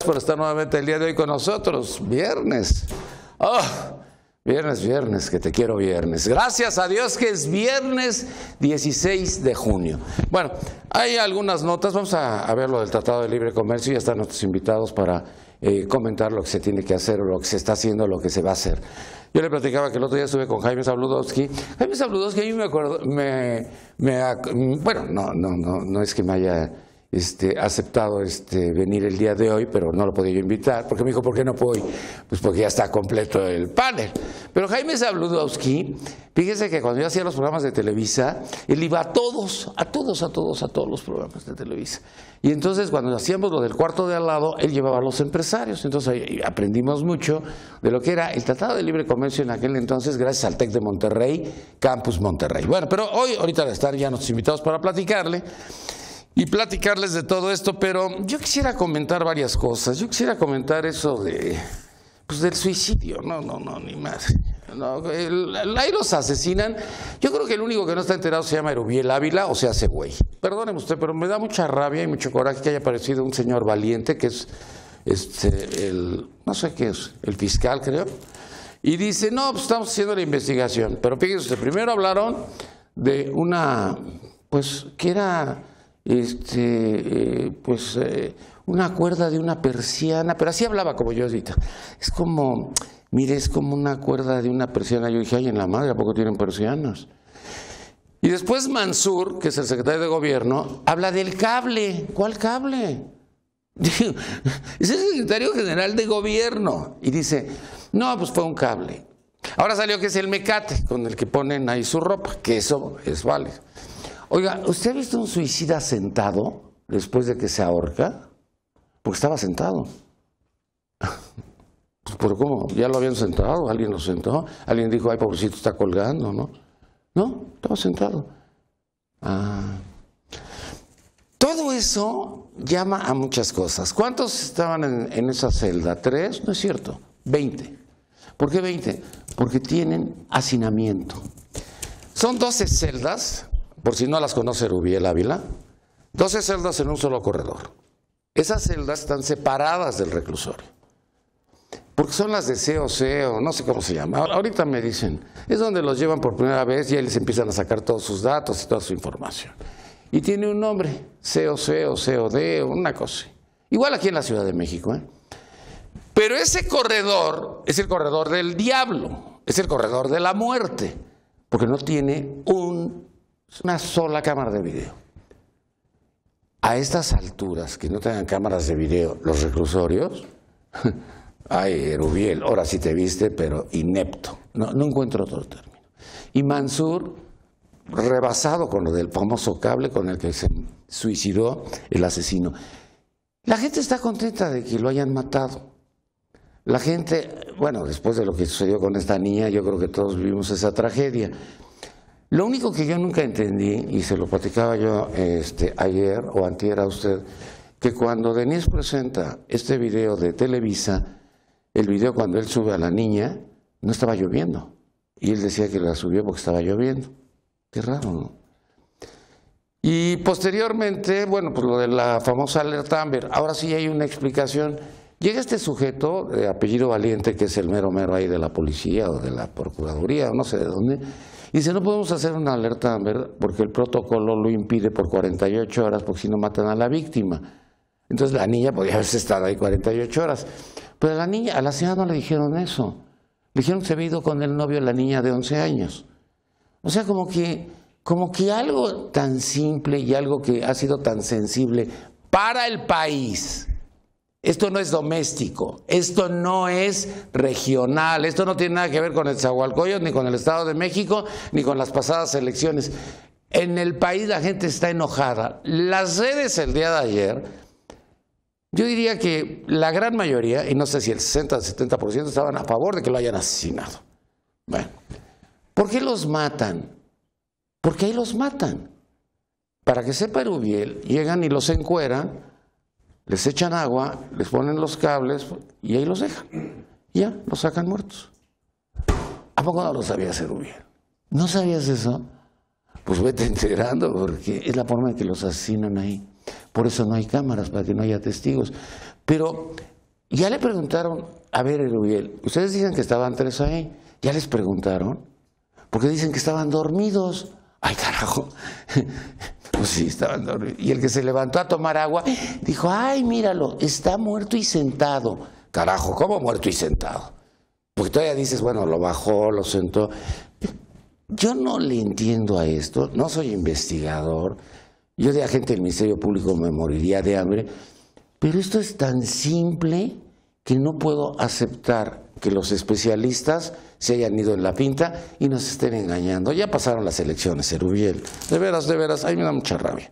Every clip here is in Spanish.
por estar nuevamente el día de hoy con nosotros. Viernes. Oh, viernes, que te quiero viernes. Gracias a Dios que es viernes 16 de junio. Bueno, hay algunas notas. Vamos a ver lo del Tratado de Libre Comercio. Ya están nuestros invitados para comentar lo que se tiene que hacer, lo que se está haciendo, lo que se va a hacer. Yo le platicaba que el otro día estuve con Jaime Zabludovsky. Jaime Zabludovsky, a mí me acuerdo, bueno, no es que me haya aceptado venir el día de hoy, pero no lo podía yo invitar, porque me dijo, ¿por qué no puedo ir? Pues porque ya está completo el panel. Pero Jaime Zabludovsky, fíjese que cuando yo hacía los programas de Televisa, él iba a todos los programas de Televisa. Y entonces cuando hacíamos lo del cuarto de al lado, él llevaba a los empresarios. Entonces ahí aprendimos mucho de lo que era el Tratado de Libre Comercio en aquel entonces, gracias al TEC de Monterrey, Campus Monterrey. Bueno, pero ahorita están ya nuestros invitados para platicarles de todo esto, pero yo quisiera comentar varias cosas. Yo quisiera comentar eso del suicidio. No, ni más. No, ahí los asesinan. Yo creo que el único que no está enterado se llama Erubiel Ávila, o sea, hace güey. Perdóneme usted, pero me da mucha rabia y mucho coraje que haya aparecido un señor valiente, que es no sé qué es, el fiscal, creo, y dice, no, pues estamos haciendo la investigación. Pero fíjese usted, primero hablaron de una, que era una cuerda de una persiana, pero así hablaba como yo ahorita. Es como, mire, es como una cuerda de una persiana. Yo dije, ay, en la madre, ¿a poco tienen persianas? Y después Mansur, que es el secretario de gobierno, habla del cable. ¿Cuál cable? Es el secretario general de gobierno. Y dice, no, pues fue un cable. Ahora salió que es el mecate con el que ponen ahí su ropa, que eso es válido. Oiga, ¿usted ha visto un suicida sentado después de que se ahorca? Porque estaba sentado. ¿Pero cómo? ¿Ya lo habían sentado? ¿Alguien lo sentó? ¿Alguien dijo, ay, pobrecito, está colgando? ¿No? No, estaba sentado. Todo eso llama a muchas cosas. ¿Cuántos estaban en esa celda? ¿3? No es cierto. 20. ¿Por qué 20? Porque tienen hacinamiento. Son 12 celdas. Por si no las conoce Rubiel Ávila, 12 celdas en un solo corredor. Esas celdas están separadas del reclusorio, porque son las de COC, no sé cómo se llama, ahorita me dicen, es donde los llevan por primera vez y ahí les empiezan a sacar todos sus datos y toda su información. Y tiene un nombre, COC o COD o una cosa. Igual aquí en la Ciudad de México, Pero ese corredor es el corredor del diablo, es el corredor de la muerte, porque no tiene una sola cámara de video. A estas alturas, que no tengan cámaras de video los reclusorios, ay, Rubiel, ahora sí te viste, pero inepto. No encuentro otro término. Y Mansur, rebasado con lo del famoso cable con el que se suicidó el asesino. La gente está contenta de que lo hayan matado. La gente, bueno, después de lo que sucedió con esta niña, yo creo que todos vivimos esa tragedia. Lo único que yo nunca entendí, y se lo platicaba yo ayer o antier a usted, que cuando Denis presenta este video de Televisa, el video cuando él sube a la niña, no estaba lloviendo. Y él decía que la subió porque estaba lloviendo. Qué raro, ¿no? Y posteriormente, bueno, pues lo de la famosa alerta Amber. Ahora sí hay una explicación. Llega este sujeto de apellido Valiente, que es el mero ahí de la policía o de la procuraduría o no sé de dónde, y dice, no podemos hacer una alerta Amber porque el protocolo lo impide por 48 horas, porque si no matan a la víctima. Entonces la niña podía haberse estado ahí 48 horas. Pero a la señora no le dijeron eso. Le dijeron que se había ido con el novio de la niña de 11 años. O sea, como que algo tan simple y algo que ha sido tan sensible para el país. Esto no es doméstico, esto no es regional, esto no tiene nada que ver con el Nezahualcóyotl, ni con el Estado de México, ni con las pasadas elecciones. En el país la gente está enojada. Las redes el día de ayer, yo diría que la gran mayoría, y no sé si el 60 o 70%, estaban a favor de que lo hayan asesinado. Bueno, ¿por qué los matan? Porque ahí los matan. Para que sepa Rubiel, llegan y los encueran, les echan agua, les ponen los cables y ahí los dejan. Y ya, los sacan muertos. ¿A poco no lo sabías, Rubiel? ¿No sabías eso? Pues vete enterando, porque es la forma en que los asesinan ahí. Por eso no hay cámaras, para que no haya testigos. Pero Ya le preguntaron, a ver, Erubiel, ustedes dicen que estaban 3 ahí, ya les preguntaron, porque dicen que estaban dormidos. Ay, carajo, pues sí, estaban dormidos. Y el que se levantó a tomar agua, dijo, ay, míralo, está muerto y sentado. Carajo, ¿cómo muerto y sentado? Porque todavía dices, bueno, lo bajó, lo sentó. Yo no le entiendo a esto, no soy investigador, yo de agente del Ministerio Público me moriría de hambre, pero esto es tan simple que no puedo aceptar que los especialistas se hayan ido en la pinta y nos estén engañando. Ya pasaron las elecciones, Erubiel. De veras, a mí me da mucha rabia.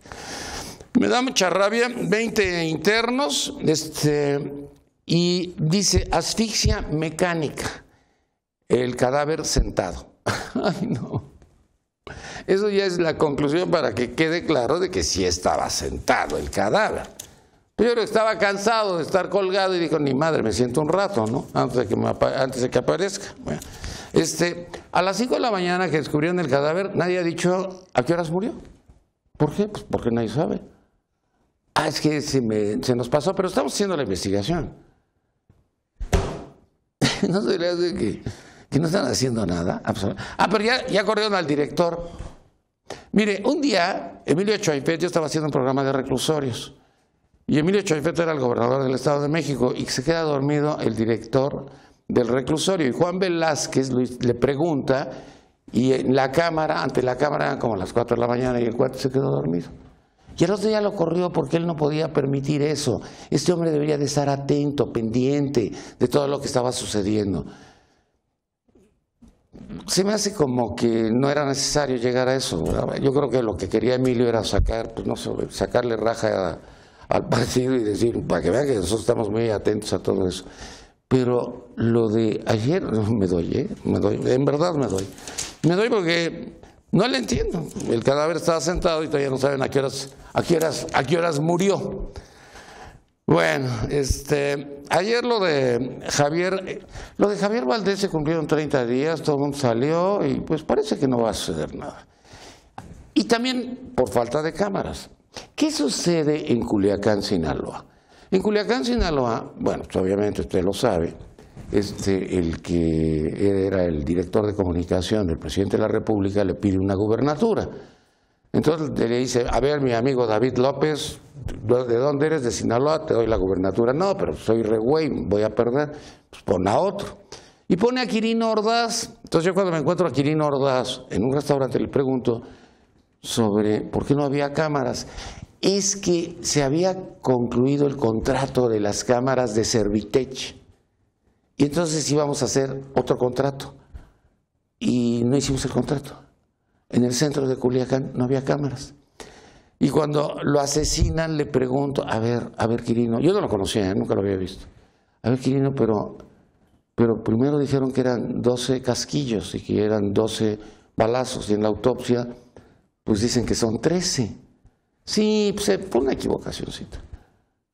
Me da mucha rabia, 20 internos, y dice asfixia mecánica, el cadáver sentado. Ay, no. Eso ya es la conclusión para que quede claro de que sí estaba sentado el cadáver. Pero estaba cansado de estar colgado y dijo, ni madre, me siento un rato, ¿no? Antes de que aparezca. Bueno, a las 5 de la mañana que descubrieron el cadáver, nadie ha dicho a qué horas murió. ¿Por qué? Pues porque nadie sabe. Ah, es que se nos pasó, pero estamos haciendo la investigación. No se le hace que no están haciendo nada. Ah, pero ya corrieron al director. Mire, un día, Emilio Choyfet, yo estaba haciendo un programa de reclusorios. Y Emilio Choyfet era el gobernador del Estado de México y se queda dormido el director del reclusorio. Y Juan Velázquez le pregunta, y en la cámara, ante la cámara, eran como las 4 de la mañana y el cuate se quedó dormido. Y el otro día lo corrió porque él no podía permitir eso. Este hombre debería de estar atento, pendiente de todo lo que estaba sucediendo. Se me hace como que no era necesario llegar a eso, ¿verdad? Yo creo que lo que quería Emilio era sacarle raja al partido y decir, para que vean que nosotros estamos muy atentos a todo eso. Pero lo de ayer, me doy, en verdad me doy. Me doy porque no le entiendo. El cadáver estaba sentado y todavía no saben a qué horas murió. Bueno, ayer lo de Javier Valdés se cumplieron 30 días, todo el mundo salió y pues parece que no va a suceder nada. Y también por falta de cámaras. ¿Qué sucede en Culiacán, Sinaloa? En Culiacán, Sinaloa, bueno, pues obviamente usted lo sabe, el que era el director de comunicación del presidente de la República le pide una gubernatura. Entonces le dice, a ver, mi amigo David López, ¿de dónde eres? De Sinaloa, te doy la gubernatura. No, pero soy re güey, voy a perder. Pues pon a otro. Y pone a Quirino Ordaz. Entonces yo cuando me encuentro a Quirino Ordaz en un restaurante le pregunto sobre por qué no había cámaras. Es que se había concluido el contrato de las cámaras de Servitech. Y entonces íbamos a hacer otro contrato. Y no hicimos el contrato. En el centro de Culiacán no había cámaras. Y cuando lo asesinan le pregunto, a ver Quirino, yo no lo conocía, nunca lo había visto. A ver Quirino, pero primero dijeron que eran 12 casquillos y que eran 12 balazos. Y en la autopsia, pues dicen que son 13. Sí, pues fue una equivocacióncita.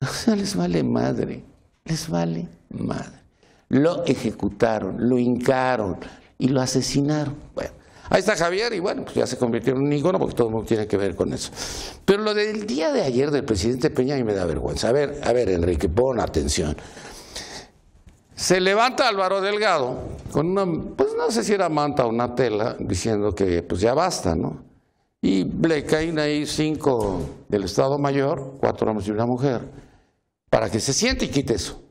O sea, les vale madre, les vale madre. Lo ejecutaron, lo hincaron y lo asesinaron. Bueno, ahí está Javier y bueno, pues ya se convirtió en un ícono porque todo el mundo tiene que ver con eso. Pero lo del día de ayer del presidente Peña a mí me da vergüenza. A ver, Enrique, pon atención. Se levanta Álvaro Delgado con una, pues no sé si era manta o una tela, diciendo que pues ya basta, ¿no? Y le caen ahí 5 del Estado Mayor, 4 hombres y una mujer, para que se siente y quite eso.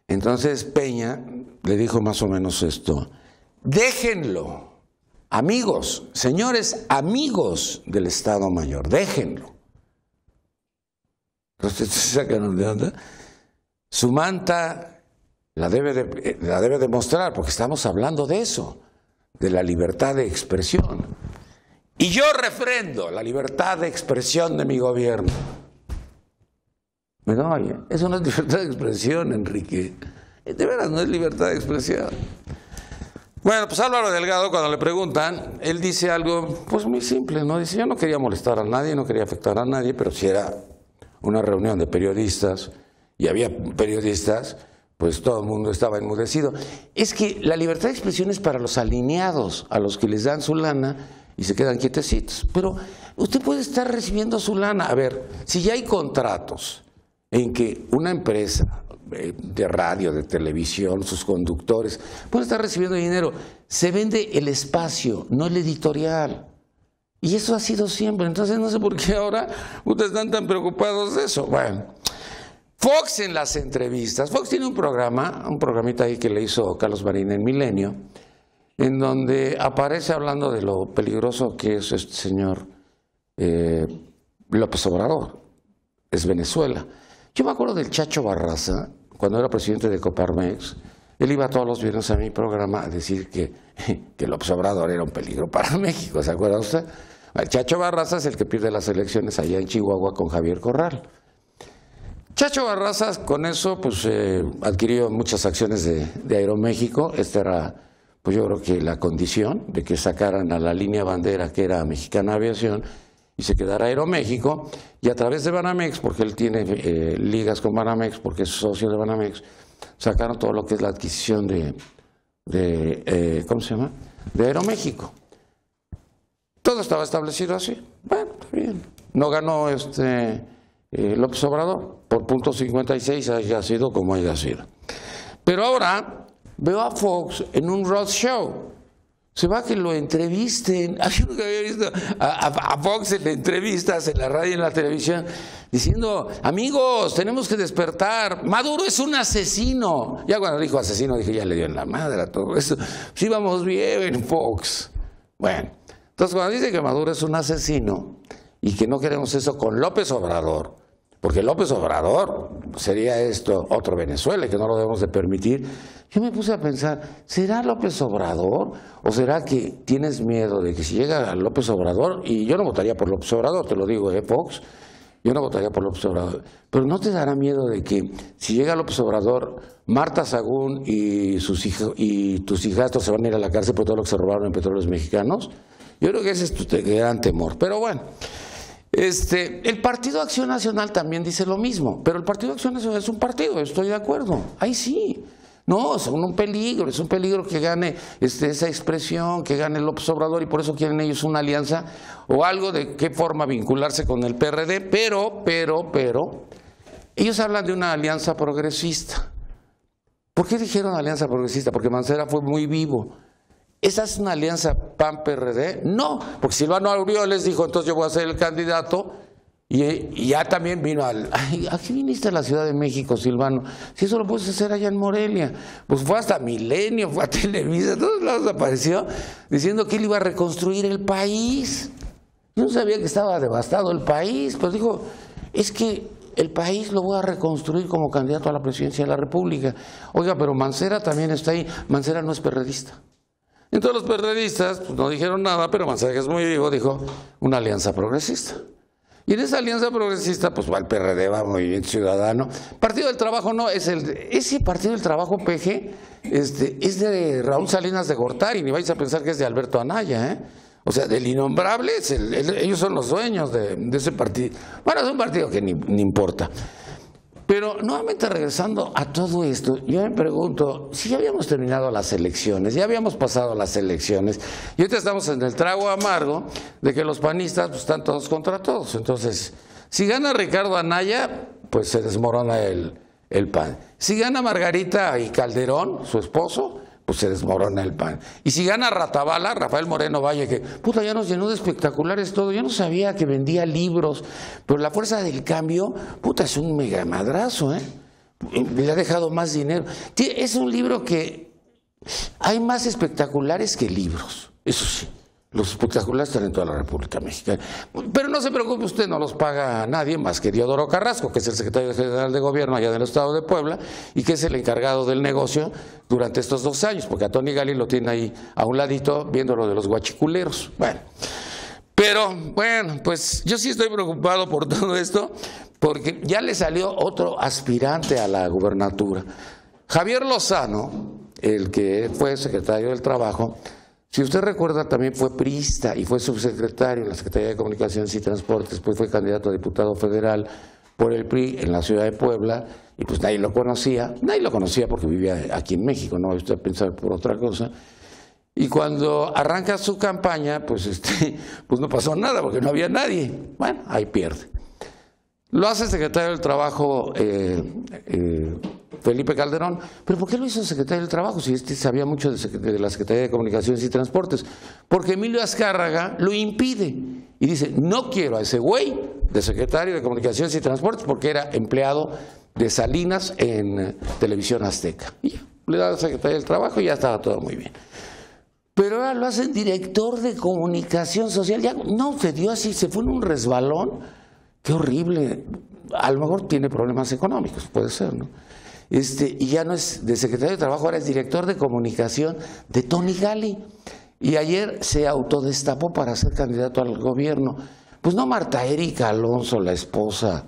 Entonces Peña le dijo más o menos esto: déjenlo, amigos, señores amigos del Estado Mayor, déjenlo. Entonces se sacan de onda. Su manta la debe demostrar, porque estamos hablando de eso, de la libertad de expresión. Y yo refrendo la libertad de expresión de mi gobierno. No, eso no es libertad de expresión, Enrique. De veras, no es libertad de expresión. Bueno, pues Álvaro Delgado, cuando le preguntan, él dice algo pues muy simple, ¿no? Dice, yo no quería molestar a nadie, no quería afectar a nadie, pero si era una reunión de periodistas y había periodistas, pues todo el mundo estaba enmudecido. Es que la libertad de expresión es para los alineados, a los que les dan su lana y se quedan quietecitos. Pero usted puede estar recibiendo su lana. A ver, si ya hay contratos en que una empresa de radio, de televisión, sus conductores, pueden estar recibiendo dinero. Se vende el espacio, no el editorial. Y eso ha sido siempre. Entonces no sé por qué ahora ustedes están tan preocupados de eso. Bueno, Fox en las entrevistas. Fox tiene un programita ahí que le hizo Carlos Marín en Milenio, en donde aparece hablando de lo peligroso que es este señor López Obrador. Es Venezuela. Yo me acuerdo del Chacho Barraza, cuando era presidente de Coparmex. Él iba todos los viernes a mi programa a decir que López Obrador era un peligro para México. ¿Se acuerda usted? El Chacho Barraza es el que pierde las elecciones allá en Chihuahua con Javier Corral. Chacho Barraza con eso pues adquirió muchas acciones de Aeroméxico. Esta era, pues yo creo que la condición de que sacaran a la línea bandera que era Mexicana Aviación y se quedara Aeroméxico, y a través de Banamex, porque él tiene ligas con Banamex, porque es socio de Banamex, sacaron todo lo que es la adquisición ¿cómo se llama? De Aeroméxico. Todo estaba establecido así. Bueno, está bien. No ganó López Obrador por .56, haya sido como haya sido. Pero ahora veo a Fox en un roadshow. Se va a que lo entrevisten. Yo nunca había visto a Fox en entrevistas, en la radio y en la televisión, diciendo, amigos, tenemos que despertar. Maduro es un asesino. Ya cuando dijo asesino, dije, ya le dio en la madre a todo eso. Sí, vamos bien, Fox. Bueno, entonces cuando dice que Maduro es un asesino y que no queremos eso con López Obrador, porque López Obrador sería esto otro Venezuela, que no lo debemos de permitir. Yo me puse a pensar, ¿será López Obrador o será que tienes miedo de que si llega López Obrador, y yo no votaría por López Obrador, te lo digo, Fox, yo no votaría por López Obrador, pero ¿no te dará miedo de que si llega López Obrador, Marta Sagún y sus hijos y tus hijastros se van a ir a la cárcel por todo lo que se robaron en petróleos mexicanos? Yo creo que ese es tu gran temor, pero bueno. El Partido Acción Nacional también dice lo mismo, pero el Partido Acción Nacional es un partido, estoy de acuerdo, ahí sí. No, son un peligro, es un peligro que gane esa expresión, que gane López Obrador, y por eso quieren ellos una alianza o algo de qué forma vincularse con el PRD, pero, ellos hablan de una alianza progresista. ¿Por qué dijeron alianza progresista? Porque Mancera fue muy vivo. ¿Esa es una alianza PAN-PRD? No, porque Silvano Aureoles dijo, entonces yo voy a ser el candidato, y ya también vino ¿a qué viniste a la Ciudad de México, Silvano? Si eso lo puedes hacer allá en Morelia. Pues fue hasta Milenio, fue a Televisa, a todos lados apareció, diciendo que él iba a reconstruir el país. Yo no sabía que estaba devastado el país, pues dijo, es que el país lo voy a reconstruir como candidato a la presidencia de la República. Oiga, pero Mancera también está ahí. Mancera no es perredista. Entonces los perredistas pues, no dijeron nada, pero Mancera, que es muy vivo, dijo una alianza progresista. Y en esa alianza progresista, pues va el PRD, va Movimiento Ciudadano. Partido del Trabajo no, ese Partido del Trabajo PG es de Raúl Salinas de Gortari, ni vais a pensar que es de Alberto Anaya, ¿eh? O sea, del innombrable, ellos son los dueños de ese partido. Bueno, es un partido que ni importa. Pero nuevamente regresando a todo esto, yo me pregunto, si ya habíamos terminado las elecciones, ya habíamos pasado las elecciones, y ahorita estamos en el trago amargo de que los panistas pues, están todos contra todos. Entonces, si gana Ricardo Anaya, pues se desmorona el PAN. Si gana Margarita y Calderón, su esposo, pues se desmorona el PAN. Y si gana Ratabala, Rafael Moreno Valle, que puta ya nos llenó de espectaculares todo, yo no sabía que vendía libros, pero la Fuerza del Cambio, puta, es un mega madrazo, le ha dejado más dinero. Es un libro que hay más espectaculares que libros, eso sí. Los espectaculares están en toda la República Mexicana. Pero no se preocupe, usted no los paga nadie más que Diodoro Carrasco, que es el secretario general de Gobierno allá del Estado de Puebla y que es el encargado del negocio durante estos 2 años, porque a Tony Gali lo tiene ahí a un ladito viendo lo de los guachiculeros. Bueno, pero bueno, pues yo sí estoy preocupado por todo esto, porque ya le salió otro aspirante a la gubernatura. Javier Lozano, el que fue secretario del Trabajo, si usted recuerda, también fue priista y fue subsecretario en la Secretaría de Comunicaciones y Transportes, después fue candidato a diputado federal por el PRI en la ciudad de Puebla, y pues nadie lo conocía porque vivía aquí en México, no usted a pensar por otra cosa. Y cuando arranca su campaña, pues no pasó nada porque no había nadie. Bueno, ahí pierde. Lo hace secretario del Trabajo Felipe Calderón, pero ¿por qué lo hizo secretario del Trabajo si sabía mucho de la Secretaría de Comunicaciones y Transportes? Porque Emilio Azcárraga lo impide y dice, no quiero a ese güey de secretario de Comunicaciones y Transportes porque era empleado de Salinas en Televisión Azteca. Y ya, le da la Secretaría del Trabajo y ya estaba todo muy bien. Pero ahora lo hacen director de Comunicación Social. Ya no, se dio así, se fue en un resbalón. Qué horrible. A lo mejor tiene problemas económicos, puede ser, ¿no? Y ya no es de secretario de Trabajo, ahora es director de Comunicación de Tony Gali. Y ayer se autodestapó para ser candidato al gobierno. Pues no, Marta Erika Alonso, la esposa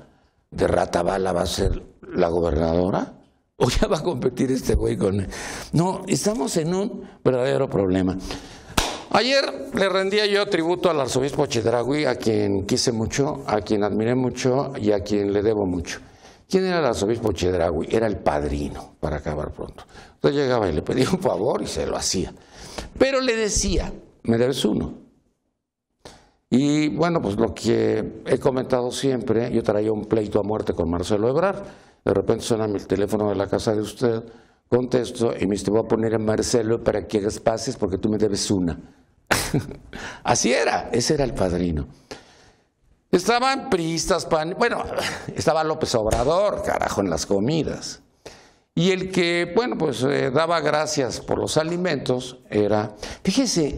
de Ratabala, va a ser la gobernadora. ¿O ya va a competir este güey con él? No, estamos en un verdadero problema. Ayer le rendía yo tributo al arzobispo Chedraui, a quien quise mucho, a quien admiré mucho y a quien le debo mucho. ¿Quién era el arzobispo Chedraui? Era el padrino, para acabar pronto. Entonces llegaba y le pedía un favor y se lo hacía. Pero le decía, me debes uno. Y bueno, pues lo que he comentado siempre, yo traía un pleito a muerte con Marcelo Ebrard. De repente suena el teléfono de la casa de usted, contesto y me dice, te voy a poner a Marcelo para que hagas pases porque tú me debes una. Así era, ese era el padrino. Estaban priistas, bueno, estaba López Obrador, carajo, en las comidas. Y el que, bueno, pues daba gracias por los alimentos era, fíjese,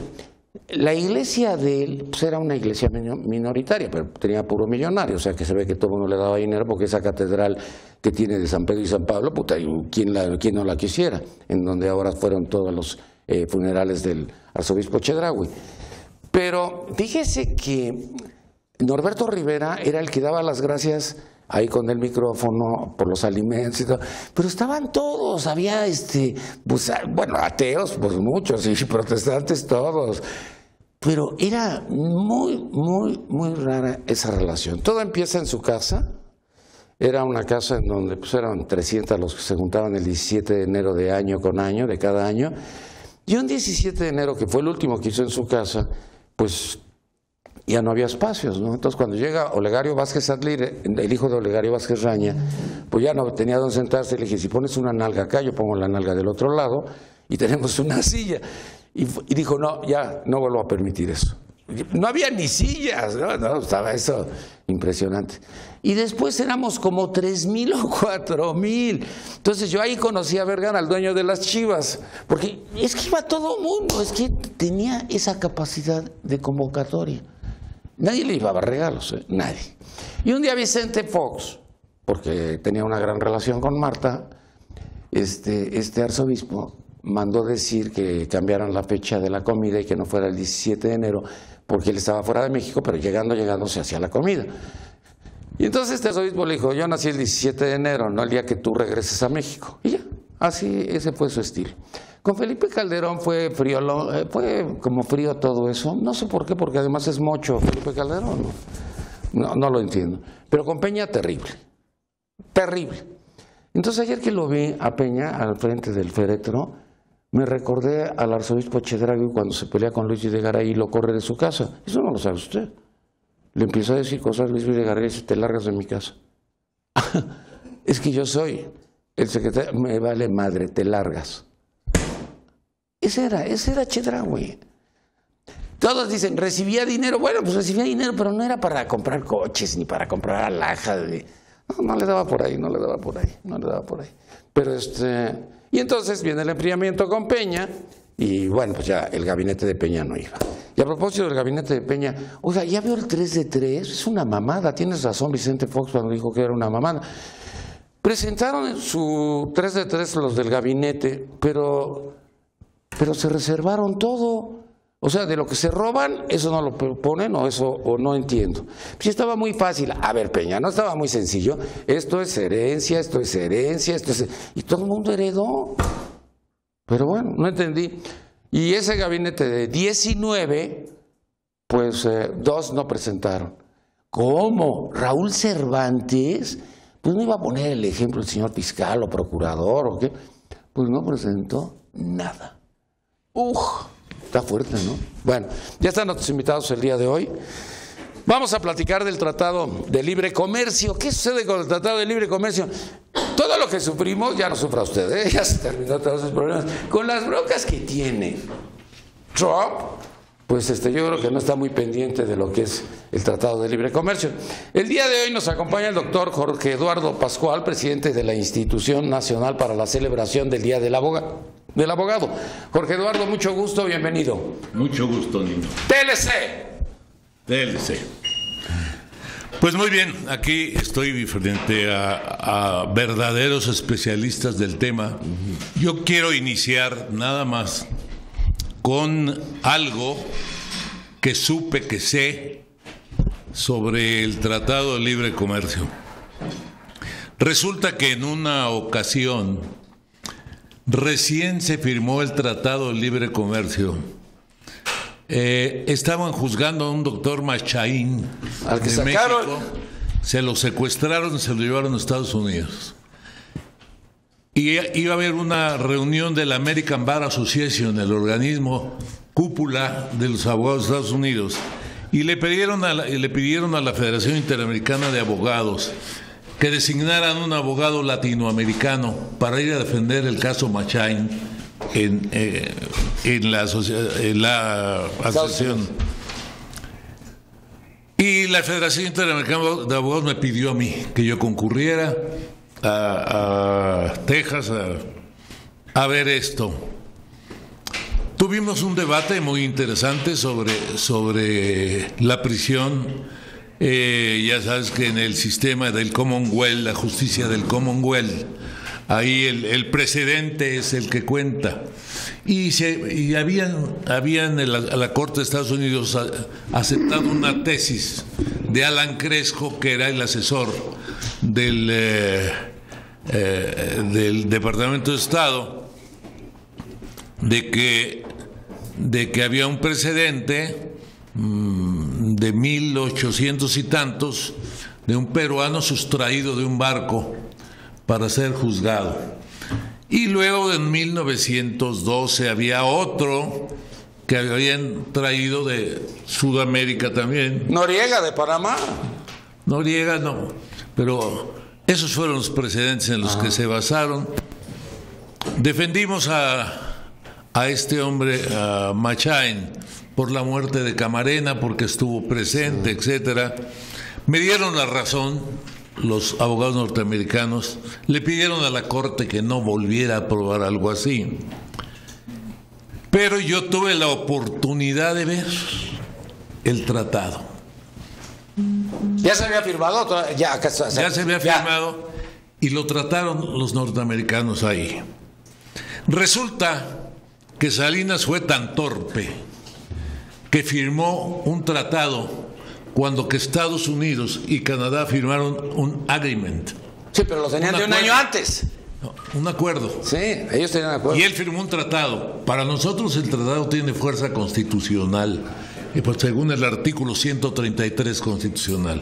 la iglesia de él pues era una iglesia minoritaria, pero tenía puro millonario, o sea que se ve que todo el mundo le daba dinero porque esa catedral que tiene de San Pedro y San Pablo, puta, ¿quién no la quisiera? En donde ahora fueron todos los funerales del arzobispo Chedraui. Pero fíjese que Norberto Rivera era el que daba las gracias ahí con el micrófono por los alimentos y todo, pero estaban todos, había pues, bueno, ateos, pues muchos, y protestantes todos, pero era muy rara esa relación. Todo empieza en su casa. Era una casa en donde pues eran 300 los que se juntaban el 17 de enero de año con año, de cada año, y un 17 de enero, que fue el último que hizo en su casa, pues ya no había espacios, ¿no? Entonces cuando llega Olegario Vázquez Adlir, el hijo de Olegario Vázquez Raña, pues ya no tenía dónde sentarse, le dije, si pones una nalga acá, yo pongo la nalga del otro lado, y tenemos una silla. Y dijo, no, ya no vuelvo a permitir eso. No había ni sillas, no, estaba eso impresionante. Y después éramos como 3,000 o 4,000. Entonces yo ahí conocí a Vergara, al dueño de las Chivas, porque es que iba todo el mundo, es que tenía esa capacidad de convocatoria. Nadie le iba a dar regalos, nadie. Y un día Vicente Fox, porque tenía una gran relación con Marta, este arzobispo mandó decir que cambiaran la fecha de la comida y que no fuera el 17 de enero, porque él estaba fuera de México, pero llegando se hacía la comida. Y entonces este arzobispo le dijo, yo nací el 17 de enero, no el día que tú regreses a México. Y ya, así, ese fue su estilo. Con Felipe Calderón fue frío, fue como frío todo eso, no sé por qué, porque además es mocho Felipe Calderón, no lo entiendo. Pero con Peña, terrible, terrible. Entonces ayer que lo vi a Peña al frente del féretro, me recordé al arzobispo Chedraui cuando se pelea con Luis Videgaray y lo corre de su casa. Eso no lo sabe usted. Le empieza a decir cosas a Luis Videgaray y dice, te largas de mi casa. Es que yo soy el secretario, me vale madre, te largas. Ese era Chedraui. Todos dicen, recibía dinero. Bueno, pues recibía dinero, pero no era para comprar coches ni para comprar alhajas. No le daba por ahí. Pero y entonces viene el enfriamiento con Peña y bueno, pues ya el gabinete de Peña no iba. Y a propósito del gabinete de Peña, oiga, ya veo el 3 de 3, es una mamada, tienes razón Vicente Fox cuando dijo que era una mamada. Presentaron su 3 de 3 los del gabinete, pero se reservaron todo. O sea, de lo que se roban, eso no lo ponen o no entiendo. Pues estaba muy fácil. A ver, Peña, no estaba muy sencillo. Esto es herencia, y todo el mundo heredó. Pero bueno, no entendí. Y ese gabinete de 19, pues 2 no presentaron. ¿Cómo? ¿Raúl Cervantes? Pues no iba a poner el ejemplo el señor fiscal o procurador o qué. Pues no presentó nada. Está fuerte, ¿no? Bueno, ya están nuestros invitados el día de hoy. Vamos a platicar del Tratado de Libre Comercio. ¿Qué sucede con el Tratado de Libre Comercio? todo lo que sufrimos ya no sufra usted, ¿eh? Ya se terminó todos esos problemas. Con las broncas que tiene Trump, pues yo creo que no está muy pendiente de lo que es el Tratado de Libre Comercio. El día de hoy nos acompaña el doctor Jorge Eduardo Pascual, presidente de la Institución Nacional para la Celebración del Día del Abogado. Jorge Eduardo, mucho gusto, bienvenido. Mucho gusto, Nino. TLC. Pues muy bien, aquí estoy frente a verdaderos especialistas del tema. Yo quiero iniciar nada más con algo que supe, que sé sobre el Tratado de Libre Comercio. Resulta que en una ocasión recién se firmó el Tratado de Libre Comercio. Estaban juzgando a un doctor Machaín al que de sacaron. México, se lo secuestraron y se lo llevaron a Estados Unidos. Y iba a haber una reunión de la American Bar Association, el organismo cúpula de los abogados de Estados Unidos, y le pidieron a la Federación Interamericana de Abogados que designaran un abogado latinoamericano para ir a defender el caso Machaín en la asociación. Y la Federación Interamericana de Abogados me pidió a mí que yo concurriera a Texas a ver esto. Tuvimos un debate muy interesante sobre la prisión. Ya sabes que en el sistema del Commonwealth, la justicia del Commonwealth, ahí el precedente es el que cuenta. Y habían a la Corte de Estados Unidos aceptado una tesis de Alan Cresco, que era el asesor del Departamento de Estado, de que había un precedente de 1800 y tantos de un peruano sustraído de un barco para ser juzgado. Y luego en 1912 había otro que habían traído de Sudamérica también. Noriega de Panamá. Noriega no, pero esos fueron los precedentes en los que se basaron. Defendimos a este hombre, a Machaín, por la muerte de Camarena, porque estuvo presente, etcétera. Me dieron la razón los abogados norteamericanos, le pidieron a la Corte que no volviera a aprobar algo así. Pero yo tuve la oportunidad de ver el tratado. ¿Ya se había firmado? Ya se había firmado y lo trataron los norteamericanos ahí. Resulta que Salinas fue tan torpe que firmó un tratado cuando que Estados Unidos y Canadá firmaron un agreement. Sí, pero lo tenían de un año antes. No, un acuerdo. Sí, ellos tenían acuerdo. Y él firmó un tratado. Para nosotros el tratado tiene fuerza constitucional, y pues según el artículo 133 constitucional.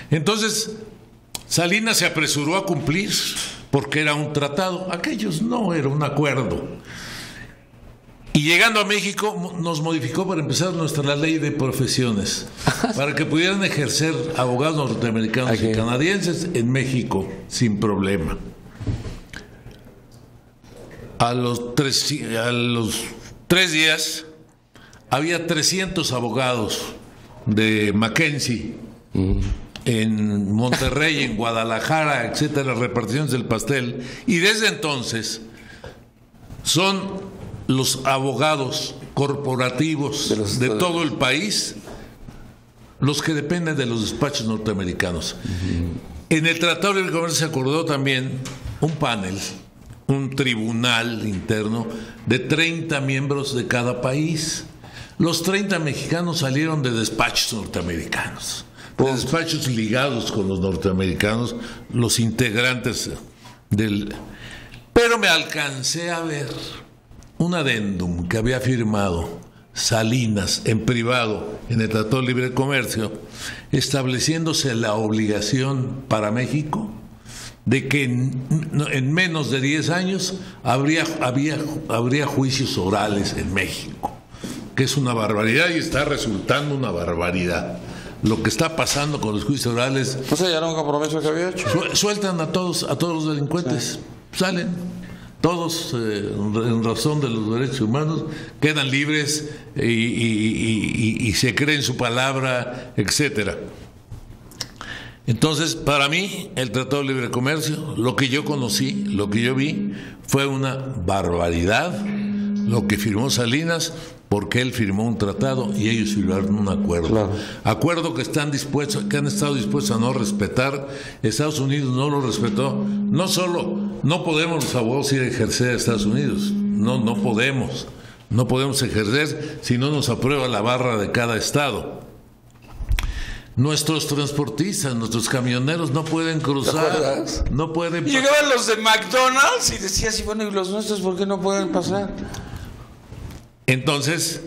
Entonces, Salinas se apresuró a cumplir porque era un tratado. Aquellos no, era un acuerdo. Y llegando a México nos modificó para empezar la ley de profesiones, para que pudieran ejercer abogados norteamericanos y canadienses en México sin problema. A los 3 días había 300 abogados de Mackenzie en Monterrey, en Guadalajara, etcétera, reparticiones del pastel. Y desde entonces son los abogados corporativos de todo el país los que dependen de los despachos norteamericanos. En el Tratado de Libre Comercio se acordó también un panel, un tribunal interno de 30 miembros de cada país. Los 30 mexicanos salieron de despachos norteamericanos, de despachos ligados con los norteamericanos, los integrantes del... Pero me alcancé a ver un adendum que había firmado Salinas en privado en el Tratado de Libre Comercio, estableciéndose la obligación para México de que en menos de 10 años habría juicios orales en México, que es una barbaridad y está resultando una barbaridad. lo que está pasando con los juicios orales. ¿No se hallaron un compromiso que había hecho? Sueltan a todos los delincuentes, salen todos en razón de los derechos humanos, quedan libres y se creen su palabra, etcétera. Entonces, para mí, el Tratado de Libre Comercio, lo que yo conocí, lo que yo vi, fue una barbaridad. Lo que firmó Salinas, porque él firmó un tratado y ellos firmaron un acuerdo. Claro. Acuerdo que han estado dispuestos a no respetar. Estados Unidos no lo respetó. No solo, no podemos los abogados ir a ejercer a Estados Unidos. No podemos. No podemos ejercer si no nos aprueba la barra de cada estado. Nuestros transportistas, nuestros camioneros no pueden cruzar. No pueden pasar. Llegaban los de McDonald's y decías, y bueno, ¿y los nuestros por qué no pueden pasar? Entonces,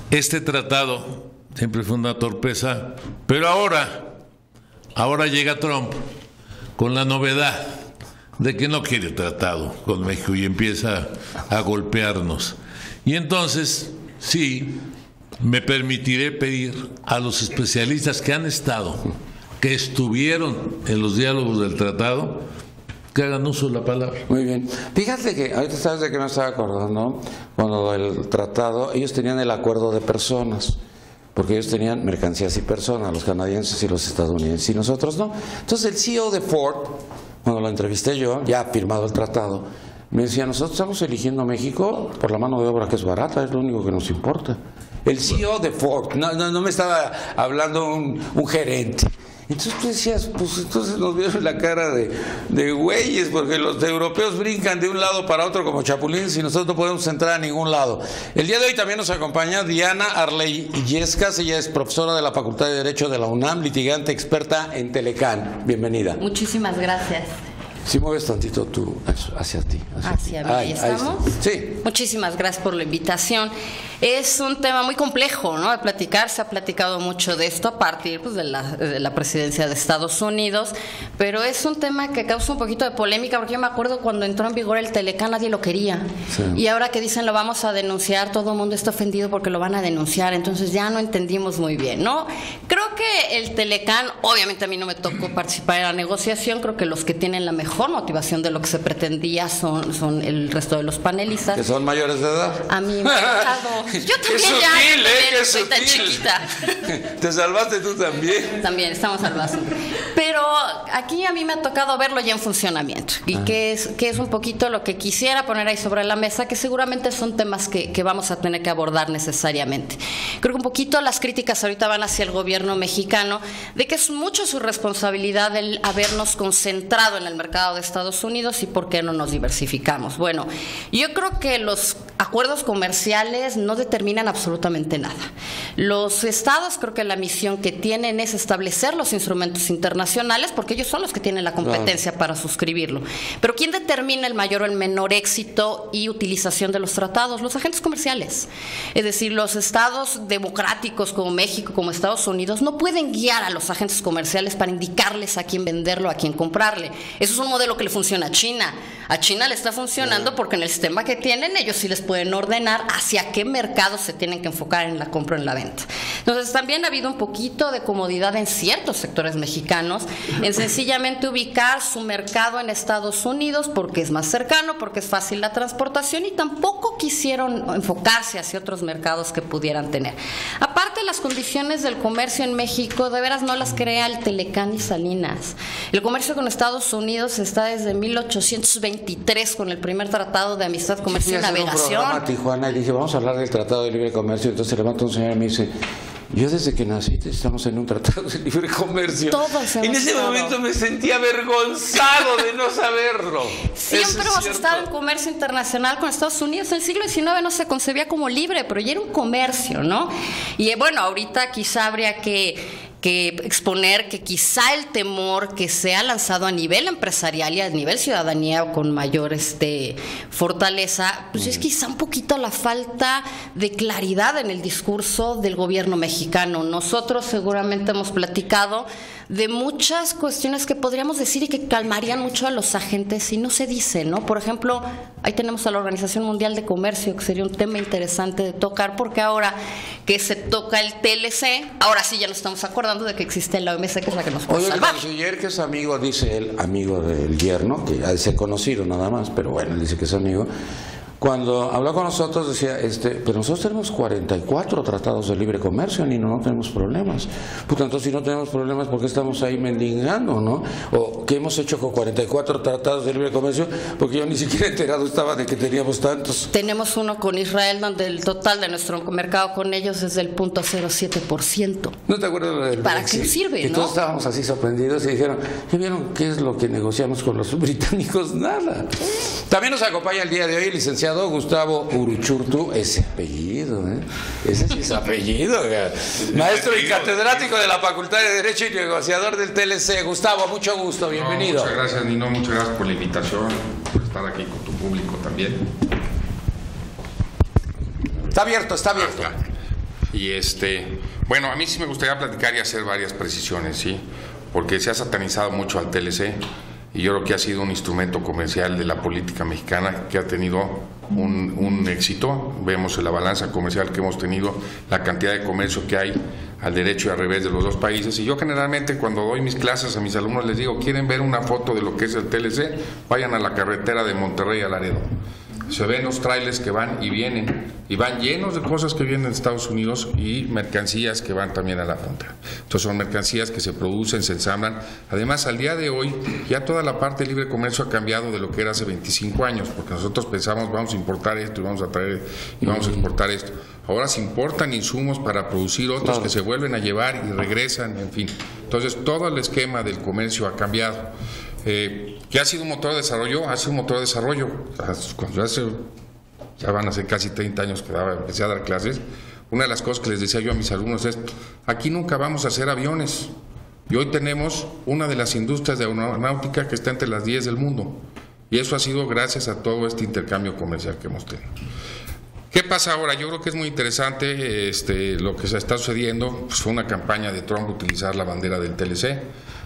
este tratado siempre fue una torpeza, pero ahora llega Trump con la novedad de que no quiere tratado con México y empieza a golpearnos. Y entonces, sí, me permitiré pedir a los especialistas que estuvieron en los diálogos del tratado, que hagan uso de la palabra. Muy bien. Fíjate que ahorita sabes de qué me estaba acordando, cuando el tratado, ellos tenían el acuerdo de personas, porque ellos tenían mercancías y personas, los canadienses y los estadounidenses, y nosotros no. Entonces el CEO de Ford, cuando lo entrevisté yo, ya firmado el tratado, me decía, nosotros estamos eligiendo México por la mano de obra que es barata, es lo único que nos importa. El CEO de Ford, no me estaba hablando un gerente. Entonces tú decías, pues entonces nos vieron la cara de güeyes, porque los europeos brincan de un lado para otro como chapulines y nosotros no podemos entrar a ningún lado. El día de hoy también nos acompaña Diana Arley Illescas, ella es profesora de la Facultad de Derecho de la UNAM, litigante experta en Telecán. Bienvenida. Muchísimas gracias. Si mueves tantito tú hacia ti. Hacia mí, ¿ahí estamos? Sí. Muchísimas gracias por la invitación. Es un tema muy complejo, ¿no?, de platicar. Se ha platicado mucho de esto a partir pues, de la presidencia de Estados Unidos, pero es un tema que causa un poquito de polémica, porque yo me acuerdo cuando entró en vigor el Telecán, nadie lo quería. Sí. Y ahora que dicen lo vamos a denunciar, todo el mundo está ofendido porque lo van a denunciar, entonces ya no entendimos muy bien, ¿no? Creo que el Telecán, obviamente a mí no me tocó participar en la negociación, creo que los que tienen la mejor motivación de lo que se pretendía son el resto de los panelistas. ¿Que son mayores de edad? A mí me ha tocado. Yo también qué soy tan sutil. chiquita. Te salvaste tú también. También, estamos salvados. Pero aquí a mí me ha tocado verlo ya en funcionamiento. Y que es un poquito lo que quisiera poner ahí sobre la mesa, que seguramente son temas que vamos a tener que abordar necesariamente. Creo que un poquito las críticas ahorita van hacia el gobierno mexicano, de que es mucho su responsabilidad el habernos concentrado en el mercado de Estados Unidos y por qué no nos diversificamos. Bueno, yo creo que los acuerdos comerciales no determinan absolutamente nada. Los estados, creo que la misión que tienen es establecer los instrumentos internacionales, porque ellos son los que tienen la competencia para suscribirlo. Pero ¿quién determina el mayor o el menor éxito y utilización de los tratados? Los agentes comerciales. Es decir, los estados democráticos como México, como Estados Unidos, no pueden guiar a los agentes comerciales para indicarles a quién venderlo, a quién comprarle. Eso es un modelo que le funciona a China. A China le está funcionando porque en el sistema que tienen ellos sí les pueden ordenar hacia qué mercados se tienen que enfocar en la compra o en la venta. Entonces también ha habido un poquito de comodidad en ciertos sectores mexicanos en sencillamente ubicar su mercado en Estados Unidos porque es más cercano, porque es fácil la transportación, y tampoco quisieron enfocarse hacia otros mercados que pudieran tener. Aparte, las condiciones del comercio en México de veras no las crea el Telecán y Salinas. El comercio con Estados Unidos está desde 1823 con el primer tratado de amistad, comercio y navegación. Un programa a Tijuana y dije, vamos a hablar del Tratado de Libre Comercio. Entonces levanta un señor y me dice, yo desde que nací estamos en un tratado de libre comercio. Todos en ese momento me sentía avergonzado de no saberlo. Siempre hemos estado en comercio internacional con Estados Unidos. En el siglo XIX no se concebía como libre, pero ya era un comercio, ¿no? Y bueno, ahorita quizá habría que exponer que quizá el temor que se ha lanzado a nivel empresarial y a nivel ciudadanía con mayor fortaleza, pues es quizá un poquito la falta de claridad en el discurso del gobierno mexicano. Nosotros seguramente hemos platicado de muchas cuestiones que podríamos decir y que calmarían mucho a los agentes y no se dice, ¿no? Por ejemplo, ahí tenemos a la Organización Mundial de Comercio, que sería un tema interesante de tocar, porque ahora que se toca el TLC, ahora sí ya nos estamos acordando de que existe la OMC, que es la que nos puede salvar. Oye, el canciller, que es amigo, dice él, amigo del yerno, que ha de ser conocido nada más, pero bueno, él dice que es amigo. Cuando habló con nosotros decía, pero nosotros tenemos 44 tratados de libre comercio y no tenemos problemas. Puta, entonces si no tenemos problemas, ¿por qué estamos ahí mendigando, no? O ¿qué hemos hecho con 44 tratados de libre comercio? Porque yo ni siquiera enterado estaba de que teníamos tantos. Tenemos uno con Israel donde el total de nuestro mercado con ellos es del 0.07%. ¿No te acuerdas lo del ¿Para Brexit? qué sirve, y no? todos estábamos así sorprendidos y dijeron, ¿ya vieron qué es lo que negociamos con los británicos? Nada. También nos acompaña el día de hoy el licenciado Gustavo Uruchurtu, ese apellido, ese sí es apellido, maestro y catedrático de la Facultad de Derecho y negociador del TLC. Gustavo, mucho gusto, bienvenido. Muchas gracias, Nino, muchas gracias por la invitación, por estar aquí con tu público también. Está abierto, está abierto. Y bueno, a mí sí me gustaría platicar y hacer varias precisiones, ¿sí? Porque se ha satanizado mucho al TLC. Y yo creo que ha sido un instrumento comercial de la política mexicana que ha tenido un éxito. Vemos en la balanza comercial que hemos tenido, la cantidad de comercio que hay al derecho y al revés de los dos países. Y yo generalmente cuando doy mis clases a mis alumnos les digo, ¿quieren ver una foto de lo que es el TLC? Vayan a la carretera de Monterrey a Laredo. Se ven los trailers que van y vienen, y van llenos de cosas que vienen de Estados Unidos y mercancías que van también a la frontera. Entonces son mercancías que se producen, se ensamblan. Además, al día de hoy, ya toda la parte de libre comercio ha cambiado de lo que era hace 25 años, porque nosotros pensamos, vamos a importar esto y vamos a traer y vamos a exportar esto. Ahora se importan insumos para producir otros que se vuelven a llevar y regresan, en fin. Entonces, todo el esquema del comercio ha cambiado. ¿Qué ha sido un motor de desarrollo? Ha sido un motor de desarrollo. Ya van a ser casi 30 años que empecé a dar clases. Una de las cosas que les decía yo a mis alumnos es, aquí nunca vamos a hacer aviones. Y hoy tenemos una de las industrias de aeronáutica que está entre las 10 del mundo. Y eso ha sido gracias a todo este intercambio comercial que hemos tenido. ¿Qué pasa ahora? Yo creo que es muy interesante lo que se está sucediendo. Pues fue una campaña de Trump utilizar la bandera del TLC.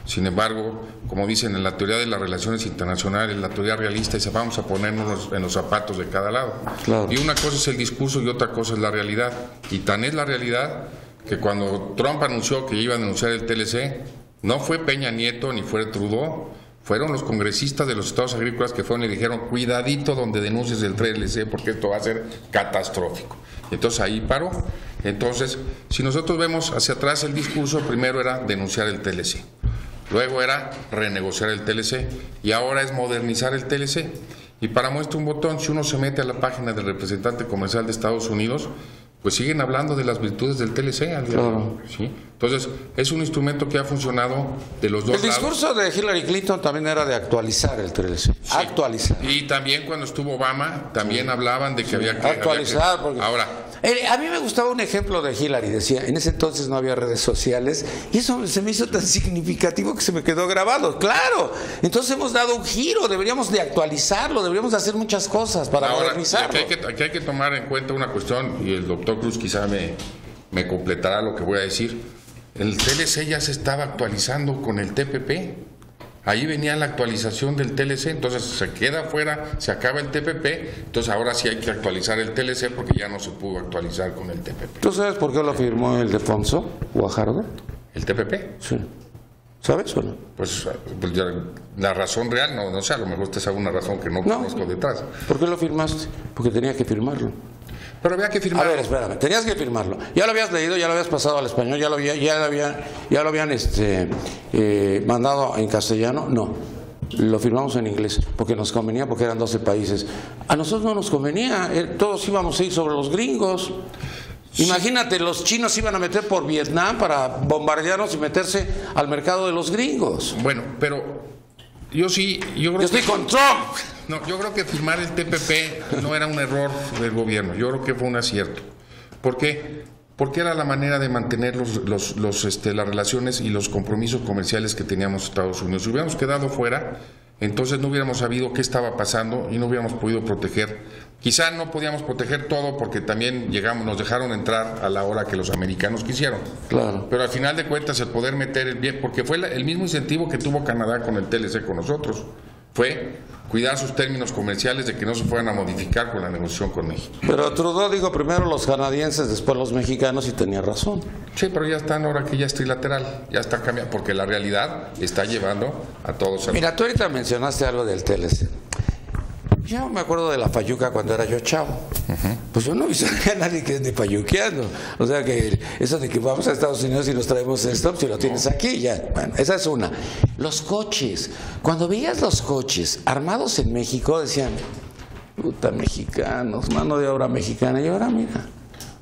Sin embargo, como dicen en la teoría de las relaciones internacionales, la teoría realista, dice vamos a ponernos en los zapatos de cada lado. Claro. Y una cosa es el discurso y otra cosa es la realidad. Y tan es la realidad que cuando Trump anunció que iba a denunciar el TLC, no fue Peña Nieto ni fue Trudeau, fueron los congresistas de los estados agrícolas que fueron y dijeron, cuidadito donde denuncies el TLC porque esto va a ser catastrófico. Entonces ahí paró. Entonces, si nosotros vemos hacia atrás el discurso, primero era denunciar el TLC. Luego era renegociar el TLC y ahora es modernizar el TLC. Y para muestra un botón, si uno se mete a la página del representante comercial de Estados Unidos, pues siguen hablando de las virtudes del TLC. Claro. ¿Sí? Entonces, es un instrumento que ha funcionado de los dos lados. El discurso de Hillary Clinton también era de actualizar el TLC. Sí. Actualizar. Y también cuando estuvo Obama, también hablaban de que había que... Actualizar. Porque... Ahora... A mí me gustaba un ejemplo de Hillary, decía, en ese entonces no había redes sociales y eso se me hizo tan significativo que se me quedó grabado. Claro, entonces hemos dado un giro, deberíamos de actualizarlo, deberíamos de hacer muchas cosas para modernizarlo. Aquí hay que tomar en cuenta una cuestión y el doctor Cruz quizá me completará lo que voy a decir. El TLC ya se estaba actualizando con el TPP. Ahí venía la actualización del TLC, entonces se queda fuera, se acaba el TPP, entonces ahora sí hay que actualizar el TLC porque ya no se pudo actualizar con el TPP. ¿Tú sabes por qué lo firmó el Ildefonso Guajardo? ¿El TPP? Sí. ¿Sabes o no? Pues la razón real, no sé, a lo mejor usted sabe una razón que no conozco detrás. ¿Por qué lo firmaste? Porque tenía que firmarlo. Pero había que firmarlo. A ver, espérame, tenías que firmarlo. Ya lo habías leído, ya lo habías pasado al español, ya lo habían mandado en castellano. No, lo firmamos en inglés porque nos convenía, porque eran 12 países. A nosotros no nos convenía, todos íbamos a ir sobre los gringos. Sí. Imagínate, los chinos iban a meter por Vietnam para bombardearnos y meterse al mercado de los gringos. Bueno, pero yo estoy con Trump. No, yo creo que firmar el TPP no era un error del gobierno, yo creo que fue un acierto. ¿Por qué? Porque era la manera de mantener las relaciones y los compromisos comerciales que teníamos Estados Unidos. Si hubiéramos quedado fuera, entonces no hubiéramos sabido qué estaba pasando y no hubiéramos podido proteger. Quizá no podíamos proteger todo porque también nos dejaron entrar a la hora que los americanos quisieron. Claro. Pero al final de cuentas el poder meter el bien, porque fue el mismo incentivo que tuvo Canadá con el TLC con nosotros, fue cuidar sus términos comerciales de que no se fueran a modificar con la negociación con México. Pero Trudeau dijo primero los canadienses, después los mexicanos, y tenía razón. Sí, pero ya están ahora que ya es trilateral, ya está cambiando, porque la realidad está llevando a todos a... Mira, tú ahorita mencionaste algo del TLC. Yo me acuerdo de la fayuca cuando era yo chavo. Pues yo no he visto a nadie que ande fayuqueando. O sea que eso de que vamos a Estados Unidos y nos traemos esto, si lo tienes aquí, ya. Bueno, esa es una. Los coches. Cuando veías los coches armados en México, decían, puta, mexicanos, mano de obra mexicana. Y ahora mira,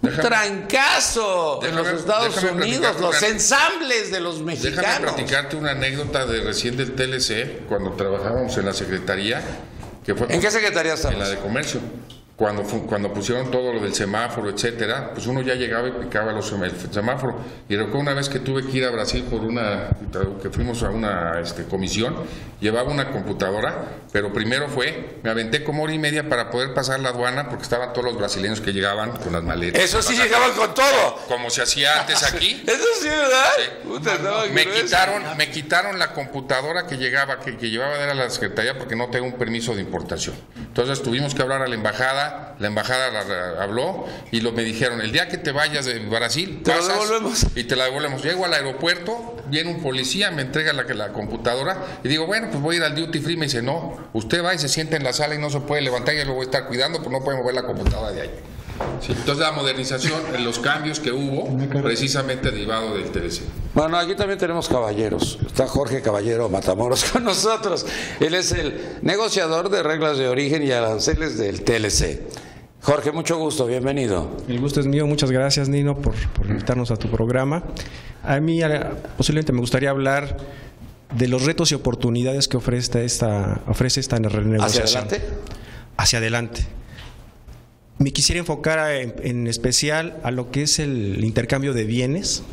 un trancazo en los Estados Unidos, los ensambles de los mexicanos. Déjame platicarte una anécdota de recién del TLC, cuando trabajábamos en la Secretaría. ¿En qué secretaría estabas? En la de Comercio. Cuando pusieron todo lo del semáforo, etcétera, pues uno ya llegaba y picaba el semáforo. Y recuerdo una vez que tuve que ir a Brasil que fuimos a una comisión, llevaba una computadora, pero primero me aventé como hora y media para poder pasar la aduana, porque estaban todos los brasileños que llegaban con las maletas. Eso sí, llegaban con todo. Como se hacía antes aquí. Eso sí, ¿verdad? Sí. Puta, me quitaron la computadora que llevaba a la Secretaría porque no tengo un permiso de importación. Entonces tuvimos que hablar a la embajada habló y me dijeron, el día que te vayas de Brasil, pasas y te la devolvemos. Llego al aeropuerto, viene un policía, me entrega la computadora y digo, bueno, pues voy a ir al duty free. Me dice, no, usted va y se sienta en la sala y no se puede levantar, y lo voy a estar cuidando, pues no puede mover la computadora de ahí. Sí, entonces la modernización, los cambios que hubo, precisamente derivado del TLC. Bueno, aquí también tenemos caballeros. Está Jorge Caballero Matamoros con nosotros. Él es el negociador de reglas de origen y aranceles del TLC. Jorge, mucho gusto, bienvenido. El gusto es mío, muchas gracias, Nino, por invitarnos a tu programa. A mí posiblemente me gustaría hablar de los retos y oportunidades que ofrece esta renegociación. ¿Hacia adelante? Hacia adelante. Me quisiera enfocar en especial a lo que es el intercambio de bienes,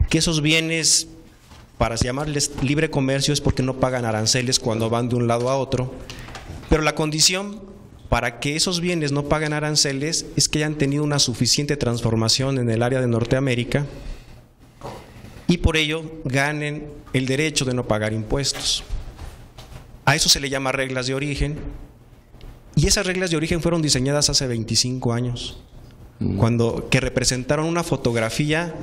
que esos bienes, para llamarles libre comercio, es porque no pagan aranceles cuando van de un lado a otro, pero la condición para que esos bienes no paguen aranceles es que hayan tenido una suficiente transformación en el área de Norteamérica y por ello ganen el derecho de no pagar impuestos. A eso se le llama reglas de origen. Y esas reglas de origen fueron diseñadas hace 25 años, que representaron una fotografía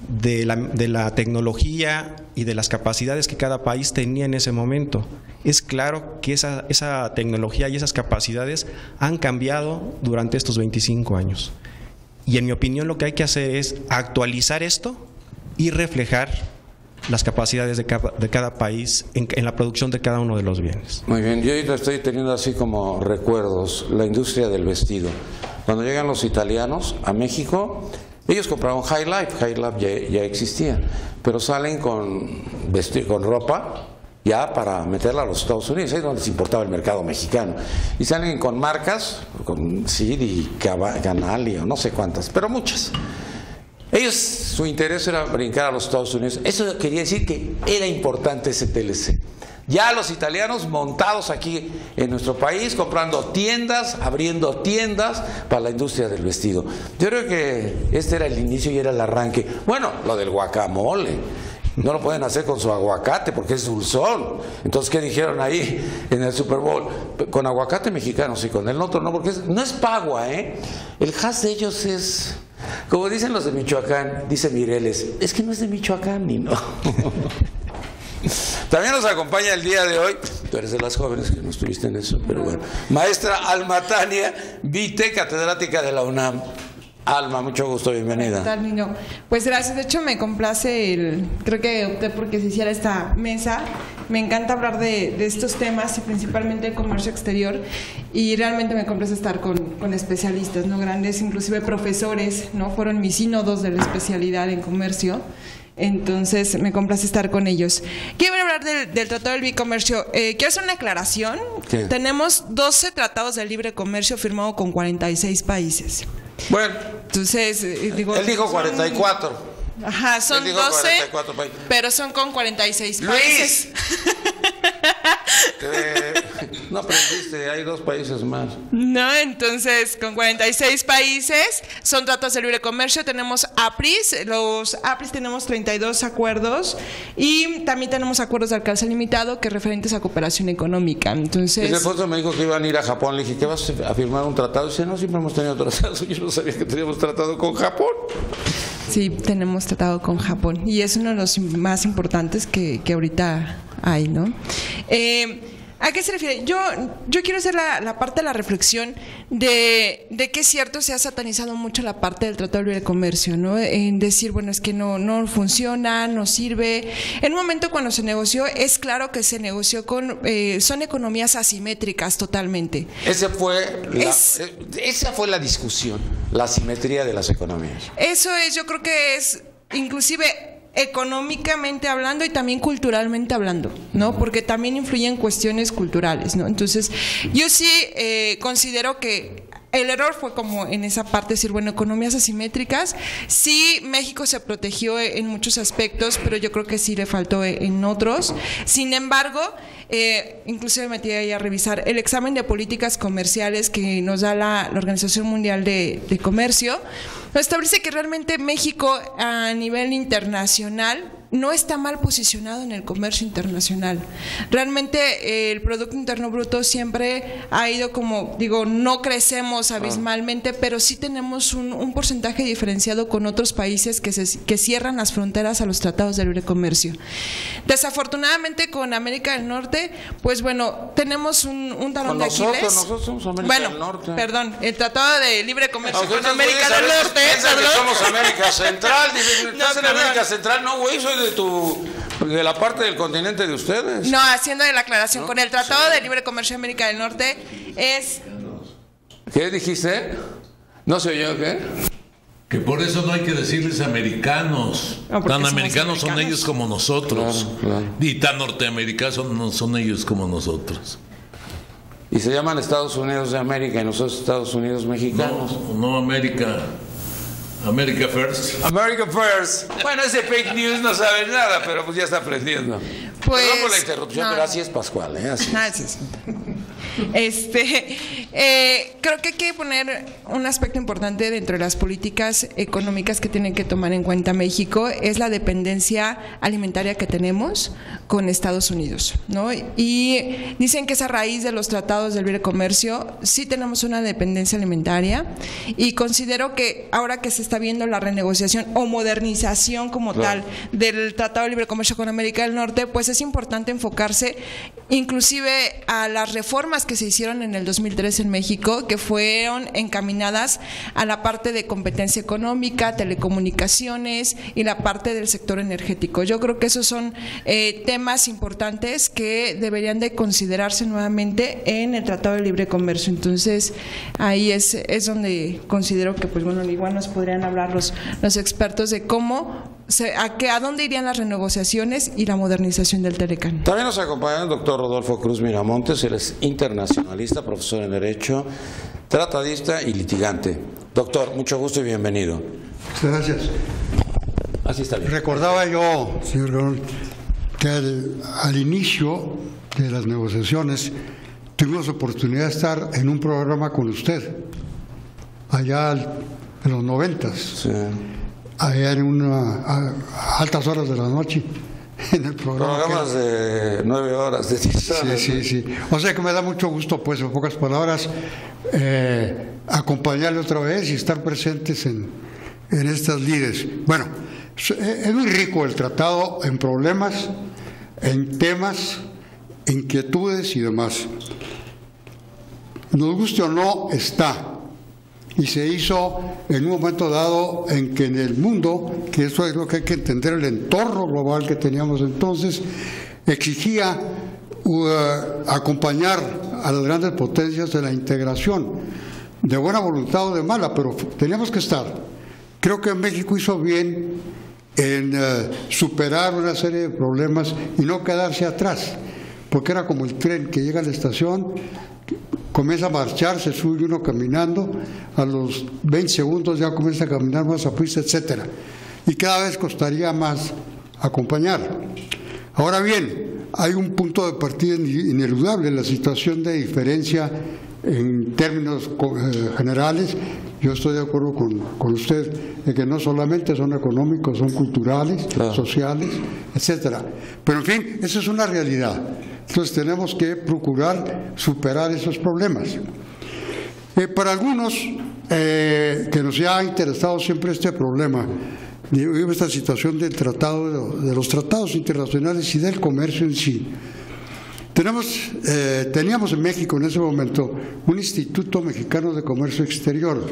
de la tecnología y de las capacidades que cada país tenía en ese momento. Es claro que esa tecnología y esas capacidades han cambiado durante estos 25 años. Y en mi opinión lo que hay que hacer es actualizar esto y reflejar las capacidades de cada país en la producción de cada uno de los bienes. Muy bien, yo ahorita estoy teniendo así como recuerdos la industria del vestido. Cuando llegan los italianos a México, ellos compraron High Life ya existía, pero salen con ropa ya para meterla a los Estados Unidos, ahí es donde se importaba el mercado mexicano. Y salen con marcas, con Siri, Canali o no sé cuántas, pero muchas. Ellos, su interés era brincar a los Estados Unidos. Eso quería decir que era importante ese TLC. Ya los italianos montados aquí en nuestro país, comprando tiendas, abriendo tiendas para la industria del vestido. Yo creo que este era el inicio y era el arranque. Bueno, lo del guacamole. No lo pueden hacer con su aguacate porque es dulzón. Entonces, ¿qué dijeron ahí en el Super Bowl? Con aguacate mexicano, sí, con el otro no, porque no es pagua, ¿eh? El hash de ellos es... Como dicen los de Michoacán, dice Mireles, es que no es de Michoacán ni no. También nos acompaña el día de hoy, tú eres de las jóvenes que no estuviste en eso, pero bueno, maestra Alma Tania Vite, catedrática de la UNAM. Alma, mucho gusto, bienvenida. ¿Qué tal, Nino? Pues gracias, de hecho me complace creo que opté porque se hiciera esta mesa. Me encanta hablar de estos temas y principalmente el comercio exterior, y realmente me complace estar con especialistas, ¿no? Grandes, inclusive profesores, ¿no? Fueron mis sínodos de la especialidad en comercio. Entonces me complace estar con ellos. Quiero hablar del Tratado del Libre Comercio. Quiero hacer una aclaración. ¿Qué? Tenemos 12 tratados de libre comercio firmados con 46 países. Bueno, entonces, él dijo 44. Ajá, son 12, pero son con 46 países. No aprendiste, hay 2 países más. No, entonces con 46 países son tratados de libre comercio. Tenemos APRIS, los APRIS tenemos 32 acuerdos y también tenemos acuerdos de alcance limitado que referentes a cooperación económica. Entonces, mi esposo me dijo que iban a ir a Japón. Le dije, ¿qué vas a firmar un tratado? Y dice, no, siempre hemos tenido tratados. Yo no sabía que teníamos tratado con Japón. Sí, tenemos tratado con Japón y es uno de los más importantes que ahorita hay, ¿no? ¿A qué se refiere? Yo quiero hacer la parte de la reflexión de que es cierto, se ha satanizado mucho la parte del Tratado de Libre Comercio, ¿no? En decir, bueno, es que no funciona, no sirve. En un momento cuando se negoció, es claro que se negoció son economías asimétricas totalmente. Esa fue la discusión, la asimetría de las economías. Eso es, yo creo que es, inclusive económicamente hablando y también culturalmente hablando, ¿no? Porque también influyen cuestiones culturales, ¿no? Entonces, yo sí considero que el error fue como en esa parte, decir, bueno, economías asimétricas. Sí, México se protegió en muchos aspectos, pero yo creo que sí le faltó en otros. Sin embargo, inclusive me metí ahí a revisar el examen de políticas comerciales que nos da la Organización Mundial de Comercio. Establece que realmente México a nivel internacional no está mal posicionado en el comercio internacional. Realmente el Producto Interno Bruto siempre ha ido como, digo, no crecemos abismalmente, pero sí tenemos un porcentaje diferenciado con otros países que cierran las fronteras a los tratados de libre comercio. Desafortunadamente con América del Norte, pues bueno, tenemos un talón de Aquiles. Nosotros somos América del Norte. Perdón, el Tratado de Libre Comercio con América del Norte. Piensan que somos América Central. Dicen, ¿estás en América Central? No, güey, soy de la parte del continente de ustedes. No, haciendo la aclaración, con el Tratado de Libre Comercio de América del Norte es... ¿Qué dijiste? ¿No se oyó qué? Que por eso no hay que decirles americanos. No, tan americanos son ellos como nosotros. Claro. Y tan norteamericanos son ellos como nosotros. Y se llaman Estados Unidos de América y nosotros Estados Unidos mexicanos. No América. America First. America First. Bueno, ese fake news no sabe nada, pero pues ya está aprendiendo. Pues, perdón por la interrupción, pero así es Pascual, ¿eh? Así es. Creo que hay que poner un aspecto importante dentro de las políticas económicas que tienen que tomar en cuenta México, es la dependencia alimentaria que tenemos con Estados Unidos, ¿no? Y dicen que es a raíz de los tratados de libre comercio, sí tenemos una dependencia alimentaria, y considero que ahora que se está viendo la renegociación o modernización como tal del Tratado de Libre Comercio con América del Norte, pues es importante enfocarse inclusive a las reformas que se hicieron en el 2003 en México, que fueron encaminadas a la parte de competencia económica, telecomunicaciones y la parte del sector energético. Yo creo que esos son temas importantes que deberían de considerarse nuevamente en el Tratado de Libre Comercio. Entonces, ahí es donde considero que, pues bueno, igual nos podrían hablar los expertos de cómo, a dónde irían las renegociaciones y la modernización del Telecán. También nos acompaña el doctor Rodolfo Cruz Miramontes, él es internacionalista, profesor en Derecho, tratadista y litigante. Doctor, mucho gusto y bienvenido. Muchas gracias. Así está bien. Recordaba yo, señor Garón, que al inicio de las negociaciones tuvimos oportunidad de estar en un programa con usted, allá en los 90s, Sí. allá en a altas horas de la noche, en el programa. Programas de 9 horas, de 10 horas. Sí. O sea que me da mucho gusto, pues, en pocas palabras, acompañarle otra vez y estar presentes en estas lides. Bueno, es muy rico el tratado en problemas, en temas, inquietudes y demás. Nos guste o no, está. Y se hizo en un momento dado en que en el mundo, que eso es lo que hay que entender, el entorno global que teníamos entonces, exigía acompañar a las grandes potencias de la integración, de buena voluntad o de mala, pero teníamos que estar. Creo que México hizo bien en superar una serie de problemas y no quedarse atrás, porque era como el tren que llega a la estación, comienza a marchar, se sube uno caminando, a los 20 segundos ya comienza a caminar más a prisa, etcétera. Y cada vez costaría más acompañar. Ahora bien, hay un punto de partida ineludable, la situación de diferencia en términos generales. Yo estoy de acuerdo con usted en que no solamente son económicos, son culturales, claro, sociales, etcétera. Pero en fin, esa es una realidad. Entonces tenemos que procurar superar esos problemas. Para algunos que nos ha interesado siempre este problema, esta situación del tratado, de los tratados internacionales y del comercio en sí. Teníamos en México en ese momento un Instituto Mexicano de Comercio Exterior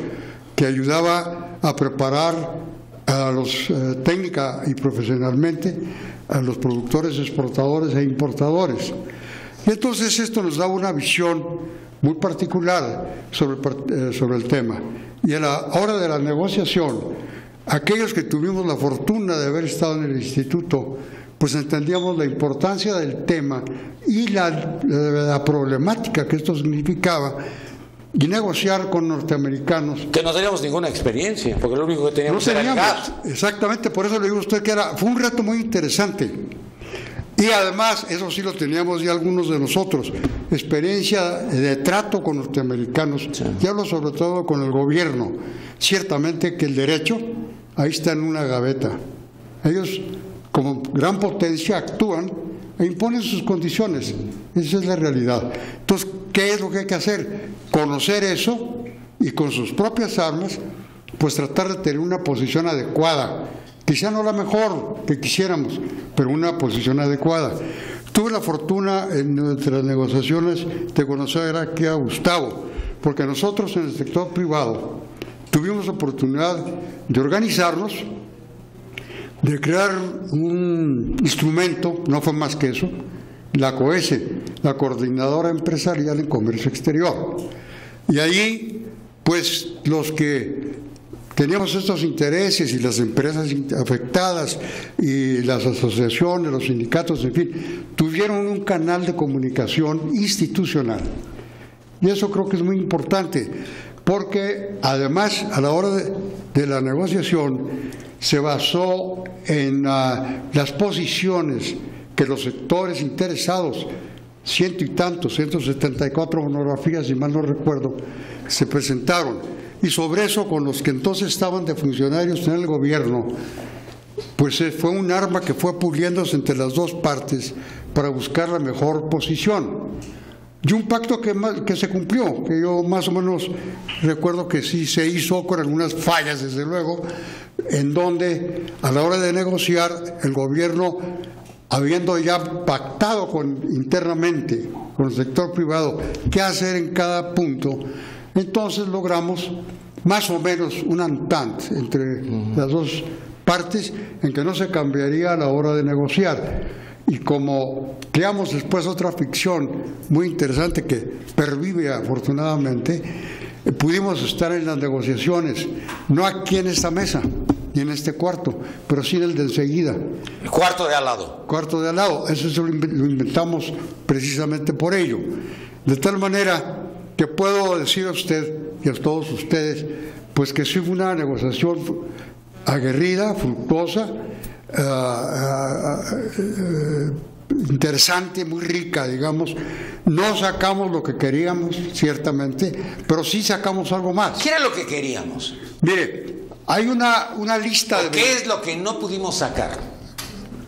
que ayudaba a preparar a los técnica y profesionalmente a los productores, exportadores e importadores. Y entonces esto nos daba una visión muy particular sobre el tema. Y a la hora de la negociación, aquellos que tuvimos la fortuna de haber estado en el instituto, pues entendíamos la importancia del tema y la problemática que esto significaba, y negociar con norteamericanos. Que no teníamos ninguna experiencia, porque lo único que teníamos era el gas. Exactamente, por eso le digo a usted que fue un reto muy interesante. Y además, eso sí lo teníamos ya algunos de nosotros, experiencia de trato con norteamericanos, sí. Y hablo sobre todo con el gobierno. Ciertamente que el derecho, ahí está en una gaveta. Ellos, como gran potencia, actúan e imponen sus condiciones. Esa es la realidad. Entonces, ¿qué es lo que hay que hacer? Conocer eso y con sus propias armas, pues tratar de tener una posición adecuada. Quizá no la mejor que quisiéramos, pero una posición adecuada. Tuve la fortuna entre las negociaciones de conocer aquí a Gustavo, porque nosotros en el sector privado tuvimos la oportunidad de organizarnos, de crear un instrumento, no fue más que eso, la COESE, la Coordinadora Empresarial en Comercio Exterior. Y allí, pues, los que teníamos estos intereses y las empresas afectadas y las asociaciones, los sindicatos, en fin, tuvieron un canal de comunicación institucional. Y eso creo que es muy importante, porque además a la hora de la negociación se basó en las posiciones que los sectores interesados, 174 monografías, si mal no recuerdo, se presentaron. Y sobre eso, con los que entonces estaban de funcionarios en el gobierno, pues fue un arma que fue puliéndose entre las dos partes para buscar la mejor posición. Y un pacto que se cumplió, que yo más o menos recuerdo que sí se hizo, con algunas fallas desde luego, en donde a la hora de negociar el gobierno, habiendo ya pactado internamente con el sector privado qué hacer en cada punto, entonces logramos más o menos un entente entre las dos partes en que no se cambiaría a la hora de negociar. Y como creamos después otra ficción muy interesante que pervive afortunadamente, pudimos estar en las negociaciones, no aquí en esta mesa, ni en este cuarto, pero sí en el de enseguida. El cuarto de al lado. Cuarto de al lado, eso lo inventamos precisamente por ello. De tal manera que puedo decir a usted y a todos ustedes, pues que sí fue una negociación aguerrida, fructuosa, interesante, muy rica, digamos. No sacamos lo que queríamos, ciertamente, pero sí sacamos algo más. ¿Qué era lo que queríamos? Mire, hay una lista de... ¿Qué es lo que no pudimos sacar?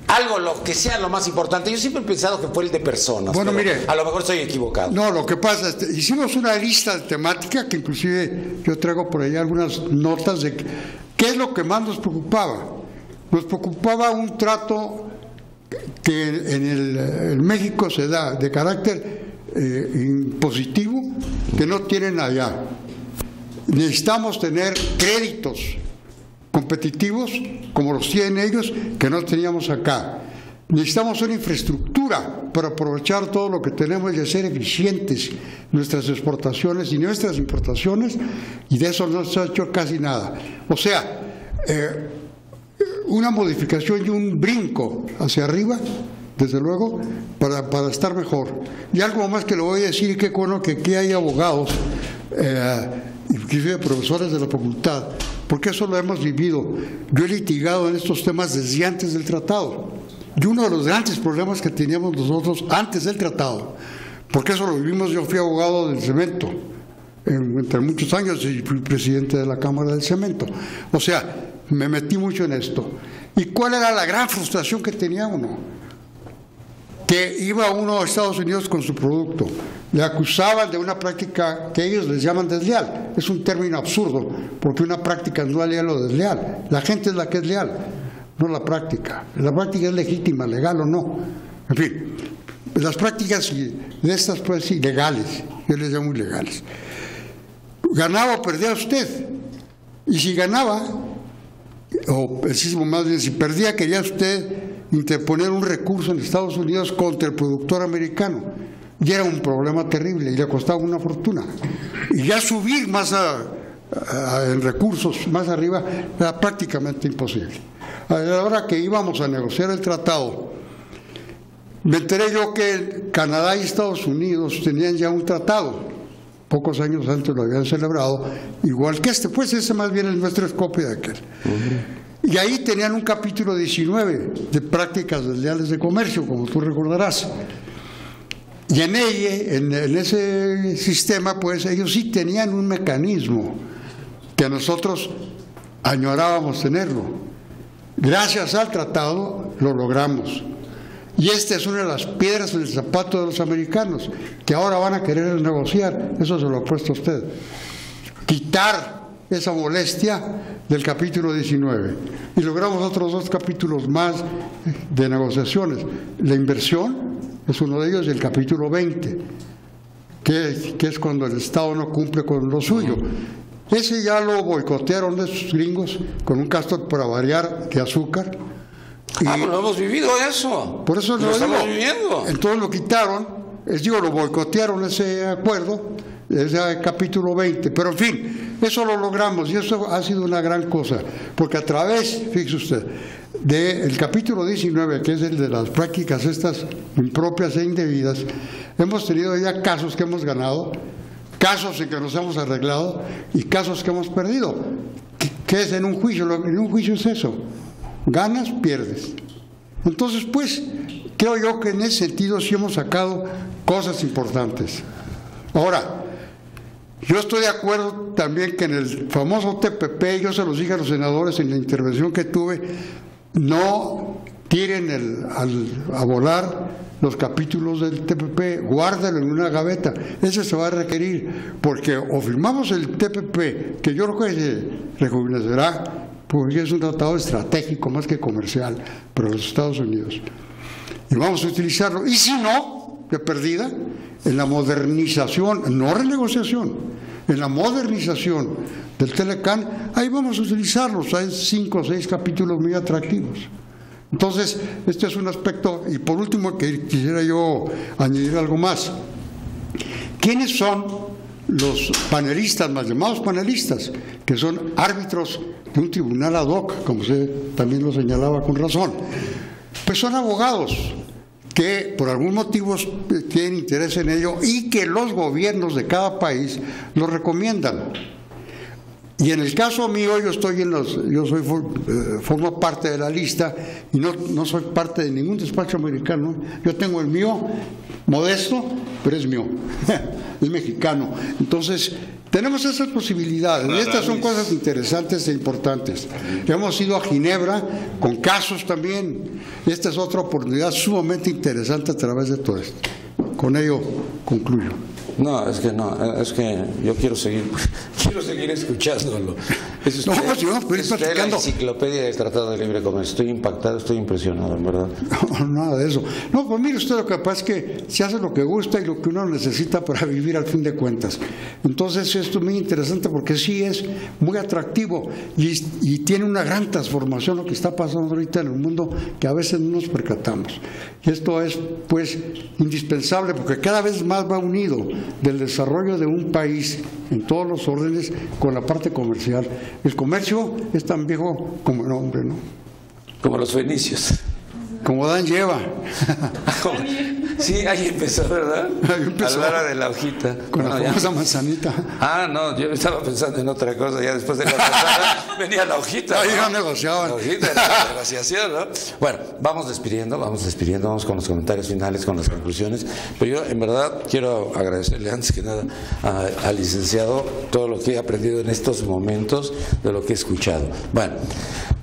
Algo, lo que sea lo más importante. Yo siempre he pensado que fue el de personas. Bueno, mire, a lo mejor estoy equivocado. No, lo que pasa es que hicimos una lista de temática que inclusive yo traigo por ahí algunas notas de qué es lo que más nos preocupaba. Nos preocupaba un trato que en México se da de carácter impositivo que no tienen allá. Necesitamos tener créditos competitivos como los tienen ellos, que no teníamos acá. Necesitamos una infraestructura para aprovechar todo lo que tenemos y hacer eficientes nuestras exportaciones y nuestras importaciones, y de eso no se ha hecho casi nada. O sea, una modificación y un brinco hacia arriba, desde luego, para estar mejor. Y algo más que le voy a decir, y qué bueno que aquí hay abogados, inclusive profesores de la facultad, porque eso lo hemos vivido. Yo he litigado en estos temas desde antes del tratado, Y uno de los grandes problemas que teníamos nosotros antes del tratado, porque eso lo vivimos, yo fui abogado del cemento, entre muchos años, y fui presidente de la Cámara del Cemento. O sea, me metí mucho en esto. ¿Y cuál era la gran frustración que tenía uno? Que iba uno a Estados Unidos con su producto, le acusaban de una práctica que ellos les llaman desleal. Es un término absurdo, porque una práctica no es leal o desleal. La gente es la que es leal, no la práctica. La práctica es legítima, legal o no. En fin, las prácticas de estas, pues, ilegales, yo les llamo ilegales. Ganaba o perdía usted. Y si ganaba, o más bien, si perdía, quería usted interponer un recurso en Estados Unidos contra el productor americano. Y era un problema terrible y le costaba una fortuna. Y ya subir más en recursos más arriba era prácticamente imposible. A la hora que íbamos a negociar el tratado, me enteré yo que Canadá y Estados Unidos tenían ya un tratado. Pocos años antes lo habían celebrado, igual que este, pues ese más bien es nuestra copia de aquel. Y ahí tenían un capítulo 19 de prácticas desleales de comercio, como tú recordarás. Y en ese sistema, pues ellos sí tenían un mecanismo que nosotros añorábamos tenerlo. Gracias al tratado lo logramos. Y esta es una de las piedras en el zapato de los americanos, que ahora van a querer negociar. Eso se lo ha puesto a usted. Quitar esa molestia del capítulo 19. Y logramos otros 2 capítulos más de negociaciones. La inversión es uno de ellos, y el capítulo 20, que es cuando el Estado no cumple con lo suyo. Ese ya lo boicotearon esos gringos con un gasto, para variar, de azúcar. Pues lo hemos vivido eso. Por eso lo estamos viviendo. Entonces lo quitaron, lo boicotearon ese acuerdo, ese capítulo 20. Pero en fin, eso lo logramos y eso ha sido una gran cosa. Porque a través, fíjese usted, del capítulo 19, que es el de las prácticas estas impropias e indebidas, hemos tenido ya casos que hemos ganado, casos en que nos hemos arreglado y casos que hemos perdido. ¿Qué es en un juicio? En un juicio es eso. Ganas, pierdes. Entonces, pues, creo yo que en ese sentido sí hemos sacado cosas importantes. Ahora, yo estoy de acuerdo también que en el famoso TPP, yo se los dije a los senadores en la intervención que tuve, no tiren a volar los capítulos del TPP, guárdenlo en una gaveta. Ese se va a requerir, porque o firmamos el TPP, que yo creo que se rejuvenecerá, porque es un tratado estratégico más que comercial para los Estados Unidos, y vamos a utilizarlo. Y si no, de perdida, en la modernización, no renegociación, en la modernización del Telecán, ahí vamos a utilizarlos. Hay 5 o 6 capítulos muy atractivos. Entonces, este es un aspecto. Y por último, que quisiera yo añadir algo más. ¿Quiénes son los panelistas, más llamados panelistas, que son árbitros de un tribunal ad hoc, como usted también lo señalaba con razón? Pues son abogados que por algún motivo tienen interés en ello y que los gobiernos de cada país los recomiendan. Y en el caso mío, formo parte de la lista y no soy parte de ningún despacho americano. Yo tengo el mío, modesto, pero es mío, es mexicano. Entonces, tenemos esas posibilidades. Y estas son cosas interesantes e importantes. Hemos ido a Ginebra con casos también. Esta es otra oportunidad sumamente interesante a través de todo esto. Con ello concluyo. No, es que yo quiero seguir escuchándolo. Es usted la enciclopedia del Tratado de Libre Comercio. Estoy impactado, estoy impresionado, en verdad. No, nada de eso. No, pues mire usted, lo que pasa es que se hace lo que gusta y lo que uno necesita para vivir al fin de cuentas. Entonces esto es muy interesante porque sí es muy atractivo y tiene una gran transformación lo que está pasando ahorita en el mundo, que a veces no nos percatamos. Y esto es, pues, indispensable porque cada vez más va unido del desarrollo de un país en todos los órdenes con la parte comercial. El comercio es tan viejo como el hombre, ¿no? Como los fenicios. Como Dan lleva. Sí, ahí empezó, ¿verdad? Ahí empezó. A la hora de la hojita. Con Bueno, la ya. famosa manzanita. Ah, no, yo estaba pensando en otra cosa, ya después de la manzana venía la hojita. Ahí ¿no? no negociaban. La hojita era la negociación, ¿no? Bueno, vamos despidiendo, vamos con los comentarios finales, con las conclusiones, pero yo en verdad quiero agradecerle antes que nada al licenciado todo lo que he aprendido en estos momentos, de lo que he escuchado. Bueno,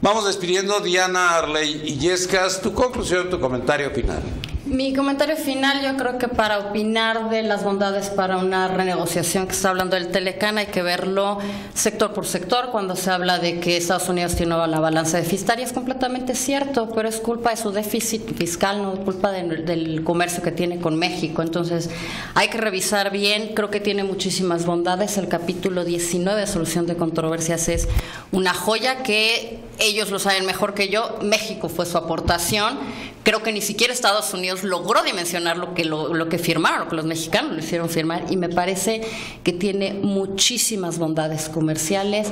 vamos despidiendo. Diana, Arley y Yescas, tu conclusión, tu comentario final. Mi comentario final, yo creo que para opinar de las bondades para una renegociación que está hablando del Telecán hay que verlo sector por sector. Cuando se habla de que Estados Unidos tiene la balanza deficitaria, es completamente cierto, pero es culpa de su déficit fiscal, no es culpa del comercio que tiene con México. Entonces hay que revisar bien, creo que tiene muchísimas bondades. El capítulo 19 de solución de controversias es una joya que ellos lo saben mejor que yo. México fue su aportación. Creo que ni siquiera Estados Unidos logró dimensionar lo que firmaron, lo que los mexicanos lo hicieron firmar, y me parece que tiene muchísimas bondades comerciales.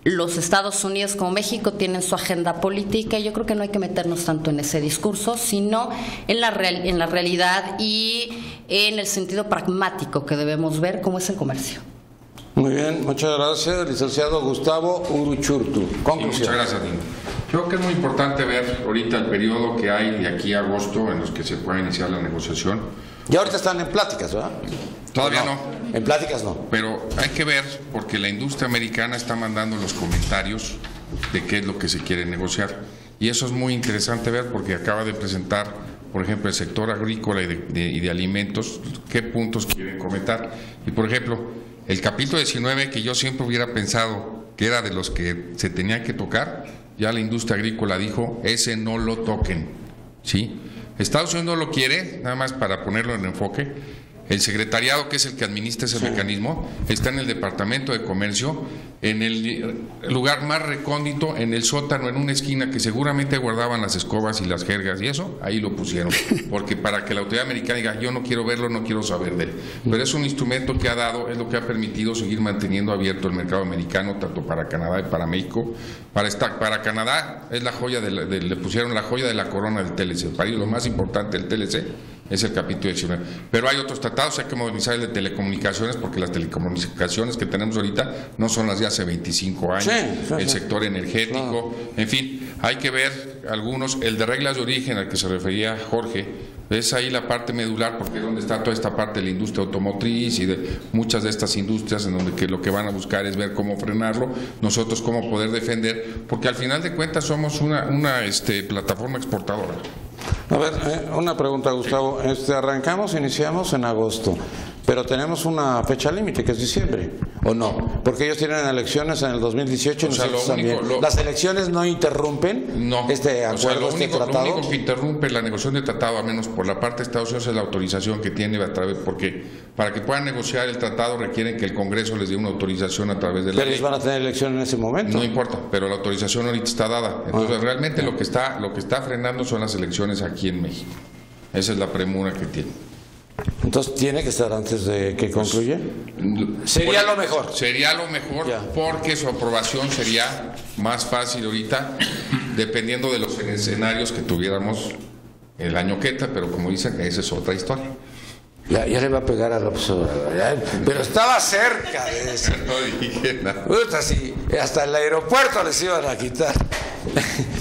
Los Estados Unidos como México tienen su agenda política y yo creo que no hay que meternos tanto en ese discurso, sino en la realidad y en el sentido pragmático que debemos ver cómo es el comercio. Muy bien, muchas gracias, licenciado Gustavo Uruchurtu. Conclusión. Sí, muchas gracias, Dino. Creo que es muy importante ver ahorita el periodo que hay de aquí a agosto en los que se pueda iniciar la negociación. Y ahorita están en pláticas, ¿verdad? Todavía no. En pláticas no. Pero hay que ver, porque la industria americana está mandando los comentarios de qué es lo que se quiere negociar. Y eso es muy interesante ver, porque acaba de presentar, por ejemplo, el sector agrícola y de alimentos, qué puntos quieren comentar. Y, por ejemplo, el capítulo 19, que yo siempre hubiera pensado que era de los que se tenían que tocar, ya la industria agrícola dijo, ese no lo toquen, ¿sí? Estados Unidos no lo quiere, nada más para ponerlo en enfoque. El secretariado, que es el que administra ese mecanismo, está en el Departamento de Comercio, en el lugar más recóndito, en el sótano, en una esquina que seguramente guardaban las escobas y las jergas y eso, ahí lo pusieron, porque para que la autoridad americana diga, yo no quiero verlo, no quiero saber de él. Pero es un instrumento que ha dado, es lo que ha permitido seguir manteniendo abierto el mercado americano, tanto para Canadá y para México. Para Canadá es la joya le pusieron la joya de la corona del TLC, para ellos lo más importante del TLC es el capítulo 19. Pero hay otros tratados, hay que modernizar el de telecomunicaciones, porque las telecomunicaciones que tenemos ahorita no son las de hace 25 años, el sector energético, en fin, hay que ver algunos, el de reglas de origen al que se refería Jorge, es ahí la parte medular, porque es donde está toda esta parte de la industria automotriz y de muchas de estas industrias en donde que lo que van a buscar es ver cómo frenarlo, nosotros cómo poder defender, porque al final de cuentas somos una plataforma exportadora. A ver, una pregunta, Gustavo. Iniciamos en agosto, pero tenemos una fecha límite que es diciembre, ¿o no? Porque ellos tienen elecciones en el 2018 y nosotros también. ¿Las elecciones no interrumpen este acuerdo, tratado? Lo único que interrumpe la negociación de tratado, al menos por la parte de Estados Unidos, es la autorización que tiene a través, porque para que puedan negociar el tratado requieren que el Congreso les dé una autorización a través de la ley. ¿Pero ellos van a tener elecciones en ese momento? No importa, pero la autorización ahorita está dada. Entonces realmente lo que está frenando son las elecciones aquí en México. Esa es la premura que tiene. Entonces tiene que estar antes de que concluya. Sería lo mejor. Sería lo mejor, porque su aprobación sería más fácil ahorita, dependiendo de los escenarios que tuviéramos el año que entra, pero como dicen, esa es otra historia. Ya le va a pegar a López Obrador, pero estaba cerca de eso. No dije nada. Sí, hasta el aeropuerto les iban a quitar.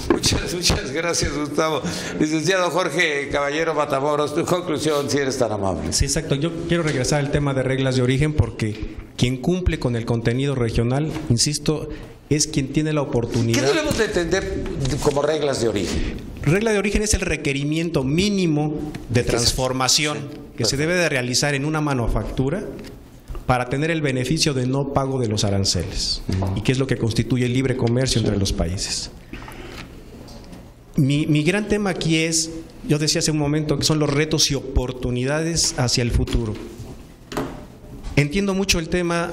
Muchas gracias, Gustavo. Licenciado Jorge Caballero Matamoros, tu conclusión, si eres tan amable. Sí, exacto. Yo quiero regresar al tema de reglas de origen, porque quien cumple con el contenido regional, insisto, es quien tiene la oportunidad. ¿Qué debemos de entender como reglas de origen? Regla de origen es el requerimiento mínimo de transformación que se debe de realizar en una manufactura para tener el beneficio de no pago de los aranceles, y que es lo que constituye el libre comercio entre los países. Mi gran tema aquí es, yo decía hace un momento, que son los retos y oportunidades hacia el futuro. Entiendo mucho el tema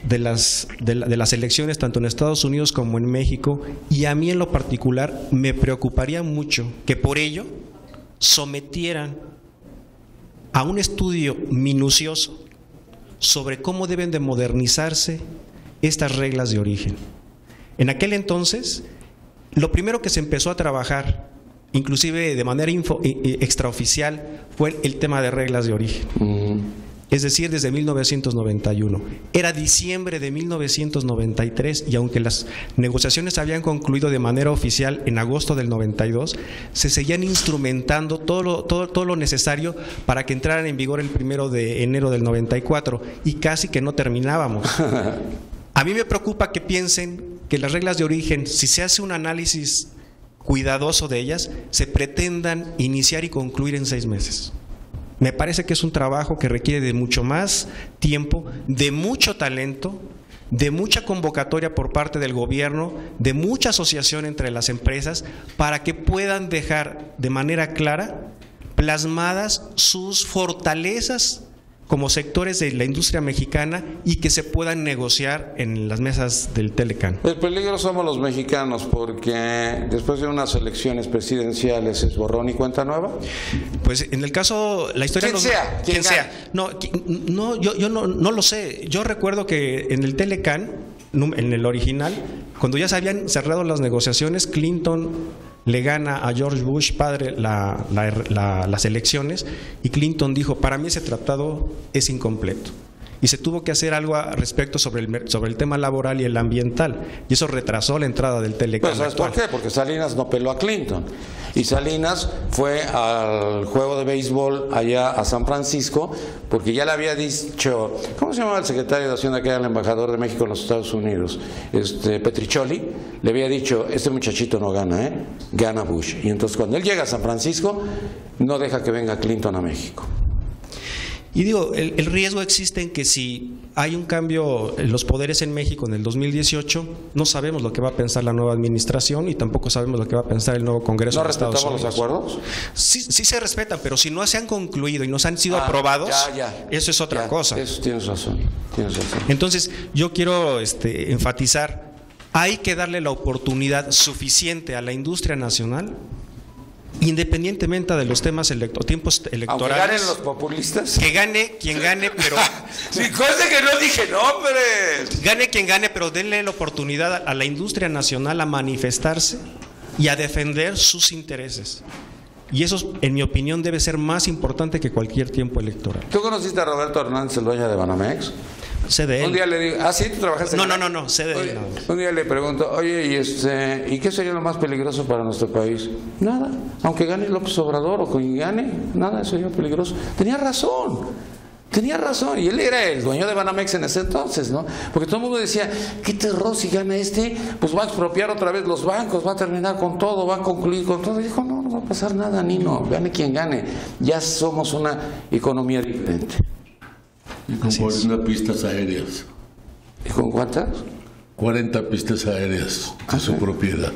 de las elecciones tanto en Estados Unidos como en México, y a mí en lo particular me preocuparía mucho que por ello sometieran a un estudio minucioso sobre cómo deben de modernizarse estas reglas de origen. En aquel entonces, lo primero que se empezó a trabajar inclusive de manera extraoficial, fue el tema de reglas de origen. Es decir, desde 1991. Era diciembre de 1993 y aunque las negociaciones habían concluido de manera oficial en agosto del 92, se seguían instrumentando todo lo necesario para que entraran en vigor el 1 de enero del 94 y casi que no terminábamos. A mí me preocupa que piensen que las reglas de origen, si se hace un análisis cuidadoso de ellas, se pretendan iniciar y concluir en 6 meses. Me parece que es un trabajo que requiere de mucho más tiempo, de mucho talento, de mucha convocatoria por parte del gobierno, de mucha asociación entre las empresas, para que puedan dejar de manera clara plasmadas sus fortalezas como sectores de la industria mexicana y que se puedan negociar en las mesas del Telecán. El peligro somos los mexicanos, porque después de unas elecciones presidenciales es borrón y cuenta nueva. Pues en el caso, la historia quien sea. No, yo no lo sé. Yo recuerdo que en el Telecán, en el original, cuando ya se habían cerrado las negociaciones, Clinton le gana a George Bush padre las elecciones y Clinton dijo: para mí ese tratado es incompleto, y se tuvo que hacer algo al respecto sobre el tema laboral y el ambiental, y eso retrasó la entrada del Telecán. ¿Sabes por qué? Porque Salinas no peló a Clinton, y Salinas fue al juego de béisbol allá a San Francisco porque ya le había dicho, ¿cómo se llamaba el secretario de Hacienda que era el embajador de México en los Estados Unidos? Petricholi, le había dicho: este muchachito no gana, gana Bush. Y entonces cuando él llega a San Francisco, no deja que venga Clinton a México. Y digo, el riesgo existe en que si hay un cambio en los poderes en México en el 2018, no sabemos lo que va a pensar la nueva administración y tampoco sabemos lo que va a pensar el nuevo Congreso de Estados Unidos. ¿No respetamos los acuerdos? Sí se respetan, pero si no se han concluido y no se han sido aprobados, eso es otra cosa. Eso tienes razón. Entonces, yo quiero enfatizar, hay que darle la oportunidad suficiente a la industria nacional, independientemente de los temas tiempos electorales. Aunque ganen los populistas. Que gane quien gane, pero... Sí, cosa que no dije nombres. Gane quien gane, pero denle la oportunidad a la industria nacional a manifestarse y a defender sus intereses. Y eso, en mi opinión, debe ser más importante que cualquier tiempo electoral. ¿Tú conociste a Roberto Hernández, el dueño de Banamex? Sé de él. Un día le digo, ¿sí? ¿Tú trabajaste? No, sé de él. Un día le pregunto, oye, ¿y qué sería lo más peligroso para nuestro país? Nada, aunque gane López Obrador o quien gane, nada sería peligroso. Tenía razón, y él era el dueño de Banamex en ese entonces, ¿no? Porque todo el mundo decía, qué terror, si gana pues va a expropiar otra vez los bancos, va a terminar con todo, va a concluir con todo. Y dijo, no va a pasar nada, Nino, gane quien gane, ya somos una economía diferente. Y con 40 pistas aéreas. ¿Y con cuántas? 40 pistas aéreas de su propiedad.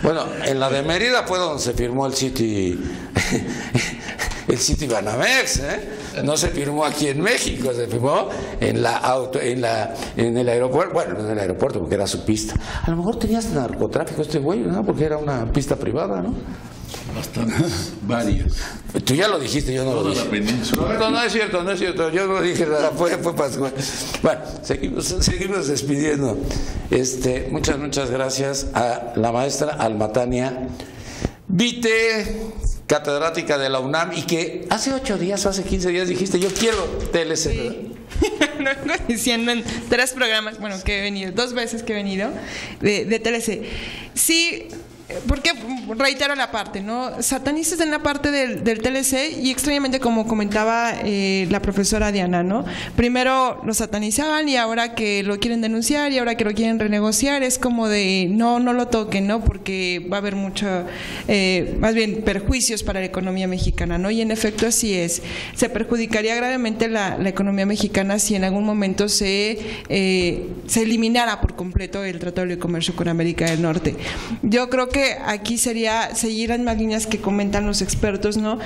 Bueno, en la de Mérida fue donde se firmó el City Banamex, No se firmó aquí en México, se firmó en el aeropuerto, bueno, no en el aeropuerto porque era su pista. A lo mejor tenías narcotráfico este güey, ¿no? Porque era una pista privada, ¿no? Bastantes, varias. Tú ya lo dijiste, yo no lo dije. Toda la península. No es cierto, yo no dije nada, fue Pascual. Bueno, seguimos despidiendo. Muchas gracias a la maestra Alma Tania Vite, catedrática de la UNAM, y que hace 8 días o hace 15 días dijiste, yo quiero TLC. Sí. Lo vengo diciendo en 3 programas, bueno, que he venido, 2 veces que he venido de TLC. Sí, porque reitero la parte, ¿no? Satanistas en la parte del TLC, y extrañamente, como comentaba la profesora Diana, ¿no? Primero lo satanizaban y ahora que lo quieren denunciar y ahora que lo quieren renegociar es como de no lo toquen, ¿no? Porque va a haber mucho, más bien perjuicios para la economía mexicana, ¿no? Y en efecto así es. Se perjudicaría gravemente la economía mexicana si en algún momento se eliminara por completo el Tratado de Libre Comercio con América del Norte. Yo creo que aquí sería seguir las mismas líneas que comentan los expertos, ¿no?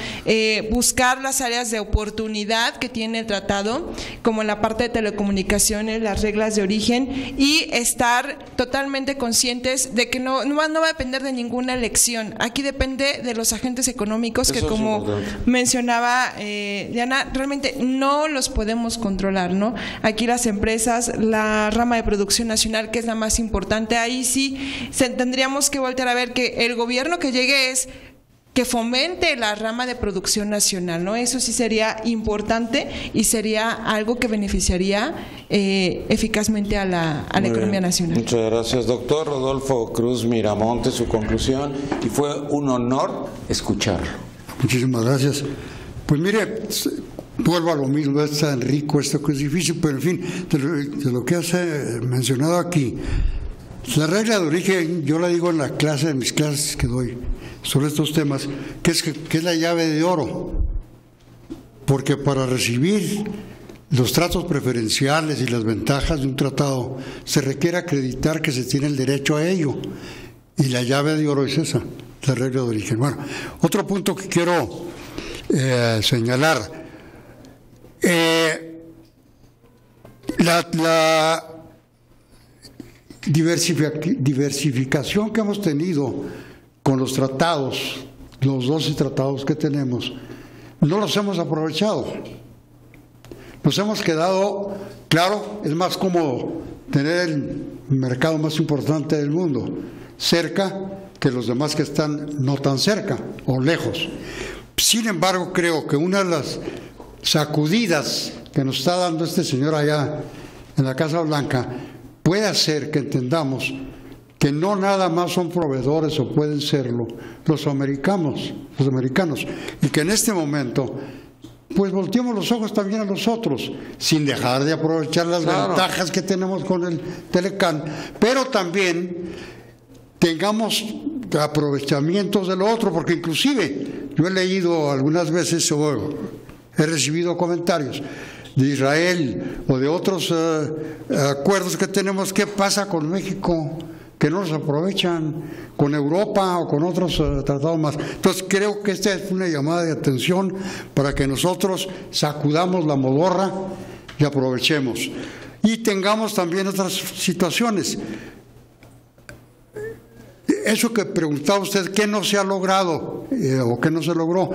Buscar las áreas de oportunidad que tiene el tratado, como en la parte de telecomunicaciones, las reglas de origen, y estar totalmente conscientes de que no va a depender de ninguna elección. Aquí depende de los agentes económicos que, como mencionaba Diana, realmente no los podemos controlar, ¿no? Aquí las empresas, la rama de producción nacional, que es la más importante, ahí sí tendríamos que voltear a ver ver que el gobierno que llegue es que fomente la rama de producción nacional, ¿no? Eso sí sería importante y sería algo que beneficiaría eficazmente a la economía nacional. Muchas gracias, doctor Rodolfo Cruz Miramonte, su conclusión, y fue un honor escucharlo. Muchísimas gracias. Pues mire, vuelvo a lo mismo, es tan rico esto que es difícil, pero en fin, de lo que has mencionado aquí, la regla de origen, yo la digo en mis clases que doy sobre estos temas, que es la llave de oro, porque para recibir los tratos preferenciales y las ventajas de un tratado se requiere acreditar que se tiene el derecho a ello, y la llave de oro es esa, la regla de origen. Bueno, otro punto que quiero señalar, la diversificación que hemos tenido con los tratados, los 12 tratados que tenemos, no los hemos aprovechado. Nos hemos quedado, claro, es más cómodo tener el mercado más importante del mundo cerca que los demás que están no tan cerca o lejos. Sin embargo, creo que una de las sacudidas que nos está dando este señor allá en la Casa Blanca puede hacer que entendamos que no nada más son proveedores o pueden serlo los americanos, y que en este momento pues volteemos los ojos también a los otros, sin dejar de aprovechar las ventajas que tenemos con el Telecán, pero también tengamos aprovechamientos de lo otro, porque inclusive yo he leído algunas veces o he recibido comentarios de Israel o de otros acuerdos que tenemos. ¿Qué pasa con México? Que no los aprovechan, con Europa o con otros tratados más. Entonces creo que esta es una llamada de atención para que nosotros sacudamos la modorra y aprovechemos. Y tengamos también otras situaciones. Eso que preguntaba usted, ¿qué no se ha logrado o qué no se logró?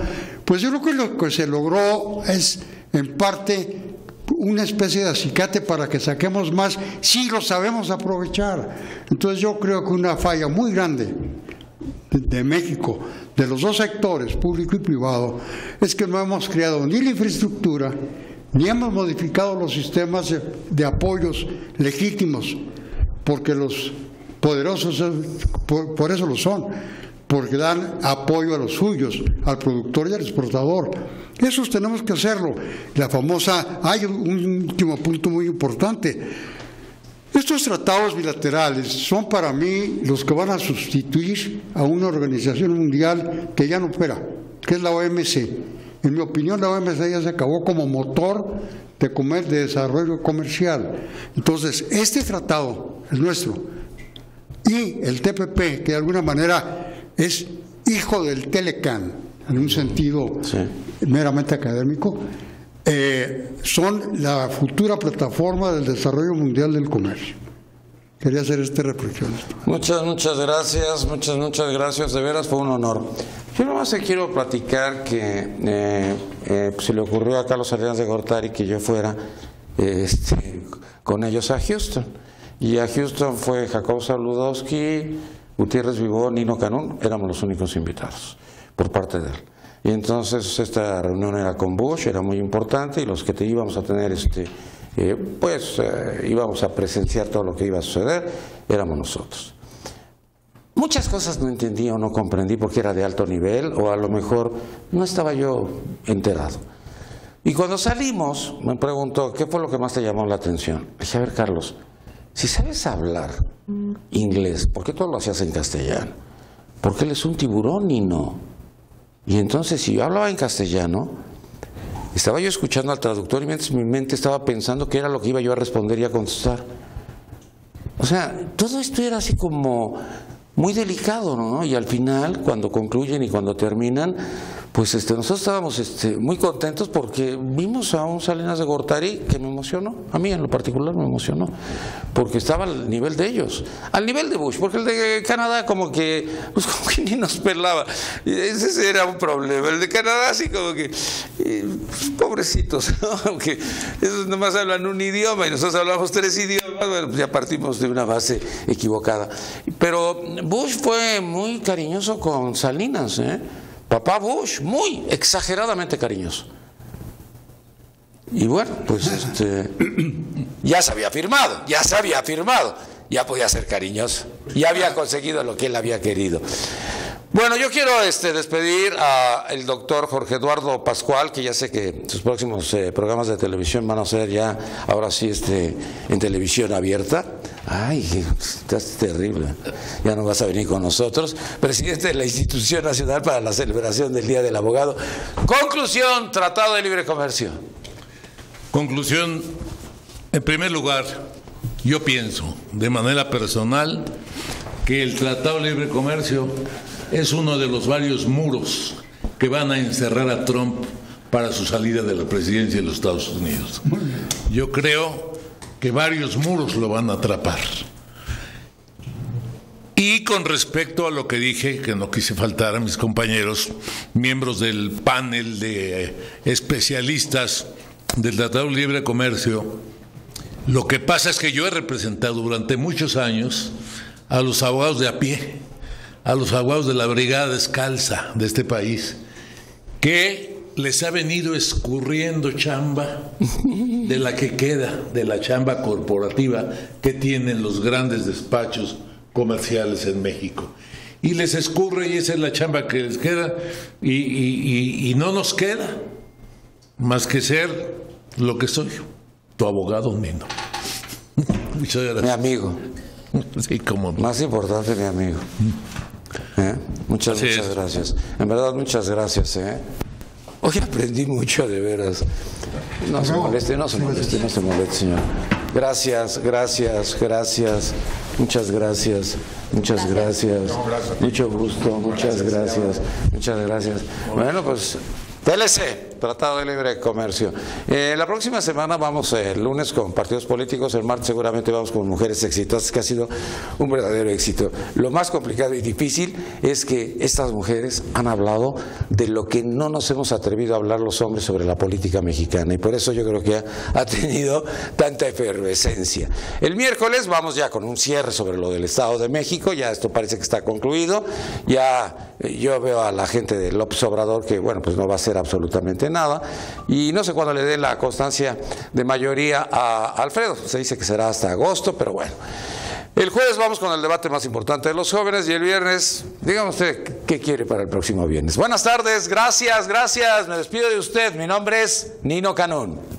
Pues yo creo que lo que se logró es en parte una especie de acicate para que saquemos más, si lo sabemos aprovechar. Entonces yo creo que una falla muy grande de México, de los dos sectores, público y privado, es que no hemos creado ni la infraestructura, ni hemos modificado los sistemas de apoyos legítimos, porque los poderosos por eso lo son, porque dan apoyo a los suyos, al productor y al exportador. Esos tenemos que hacerlo. La famosa, hay un último punto muy importante. Estos tratados bilaterales son para mí los que van a sustituir a una organización mundial que ya no opera, que es la OMC. En mi opinión, la OMC ya se acabó como motor de desarrollo comercial. Entonces, este tratado, el nuestro, y el TPP, que de alguna manera es hijo del Telecán, en un sentido meramente académico, son la futura plataforma del desarrollo mundial del comercio. Quería hacer esta reflexión. Muchas gracias, muchas gracias, de veras fue un honor. Yo nomás quiero platicar que se le ocurrió a Carlos Salinas de Gortari que yo fuera con ellos a Houston. Y a Houston fue Jacobo Saludowski, Gutiérrez Vivó, Nino Canún, éramos los únicos invitados por parte de él. Y entonces esta reunión era con Bush, era muy importante, y los que íbamos a tener, íbamos a presenciar todo lo que iba a suceder, éramos nosotros. Muchas cosas no entendí o no comprendí porque era de alto nivel, o a lo mejor no estaba yo enterado. Y cuando salimos, me preguntó, ¿qué fue lo que más te llamó la atención? Le dije, a ver, Carlos, si sabes hablar inglés, ¿por qué todo lo hacías en castellano? Porque él es un tiburón y no. Y entonces, si yo hablaba en castellano, estaba yo escuchando al traductor y mientras mi mente estaba pensando qué era lo que iba yo a responder y a contestar. O sea, todo esto era así como muy delicado, ¿no? Y al final, cuando concluyen y cuando terminan, pues nosotros estábamos muy contentos porque vimos a un Salinas de Gortari que me emocionó, a mí en lo particular me emocionó, porque estaba al nivel de ellos, al nivel de Bush, porque el de Canadá como que ni nos pelaba, ese era un problema, el de Canadá así como que, pobrecitos, ¿no? Que esos nomás hablan un idioma y nosotros hablamos 3 idiomas, bueno, pues ya partimos de una base equivocada. Pero Bush fue muy cariñoso con Salinas, Papá Bush, muy exageradamente cariñoso. Y bueno, pues ya se había firmado, ya podía ser cariñoso, ya había conseguido lo que él había querido. Bueno, yo quiero despedir al doctor Jorge Eduardo Pascual, que ya sé que sus próximos programas de televisión van a ser ya, ahora sí, en televisión abierta. Ay, estás terrible, ya no vas a venir con nosotros. Presidente de la Institución Nacional para la Celebración del Día del Abogado. Conclusión, Tratado de Libre Comercio. Conclusión, en primer lugar, yo pienso de manera personal que el Tratado de Libre Comercio es uno de los varios muros que van a encerrar a Trump para su salida de la presidencia de los Estados Unidos. Yo creo que varios muros lo van a atrapar. Y con respecto a lo que dije, que no quise faltar a mis compañeros, miembros del panel de especialistas del Tratado de Libre Comercio, lo que pasa es que yo he representado durante muchos años a los abogados de a pie, a los abogados de la brigada descalza de este país, que les ha venido escurriendo chamba de la que queda, de la chamba corporativa que tienen los grandes despachos comerciales en México. Y les escurre y esa es la chamba que les queda y no nos queda más que ser lo que soy, tu abogado, Nino. Muchas gracias. Mi amigo. Sí, como más importante, mi amigo. Muchas gracias. En verdad, muchas gracias. Hoy aprendí mucho, de veras. No se moleste, señor. Gracias. Muchas gracias. Mucho gusto, muchas gracias. Bueno, pues TLC, Tratado de Libre Comercio. La próxima semana vamos el lunes con partidos políticos, el martes seguramente vamos con mujeres exitosas, que ha sido un verdadero éxito. Lo más complicado y difícil es que estas mujeres han hablado de lo que no nos hemos atrevido a hablar los hombres sobre la política mexicana, y por eso yo creo que ha tenido tanta efervescencia. El miércoles vamos ya con un cierre sobre lo del Estado de México, ya esto parece que está concluido, ya yo veo a la gente de López Obrador que, bueno, pues no va a hacer absolutamente nada, y no sé cuándo le den la constancia de mayoría a Alfredo, se dice que será hasta agosto, pero bueno. El jueves vamos con el debate más importante de los jóvenes, y el viernes, dígame usted qué quiere para el próximo viernes. Buenas tardes, gracias, me despido de usted, mi nombre es Nino Canún.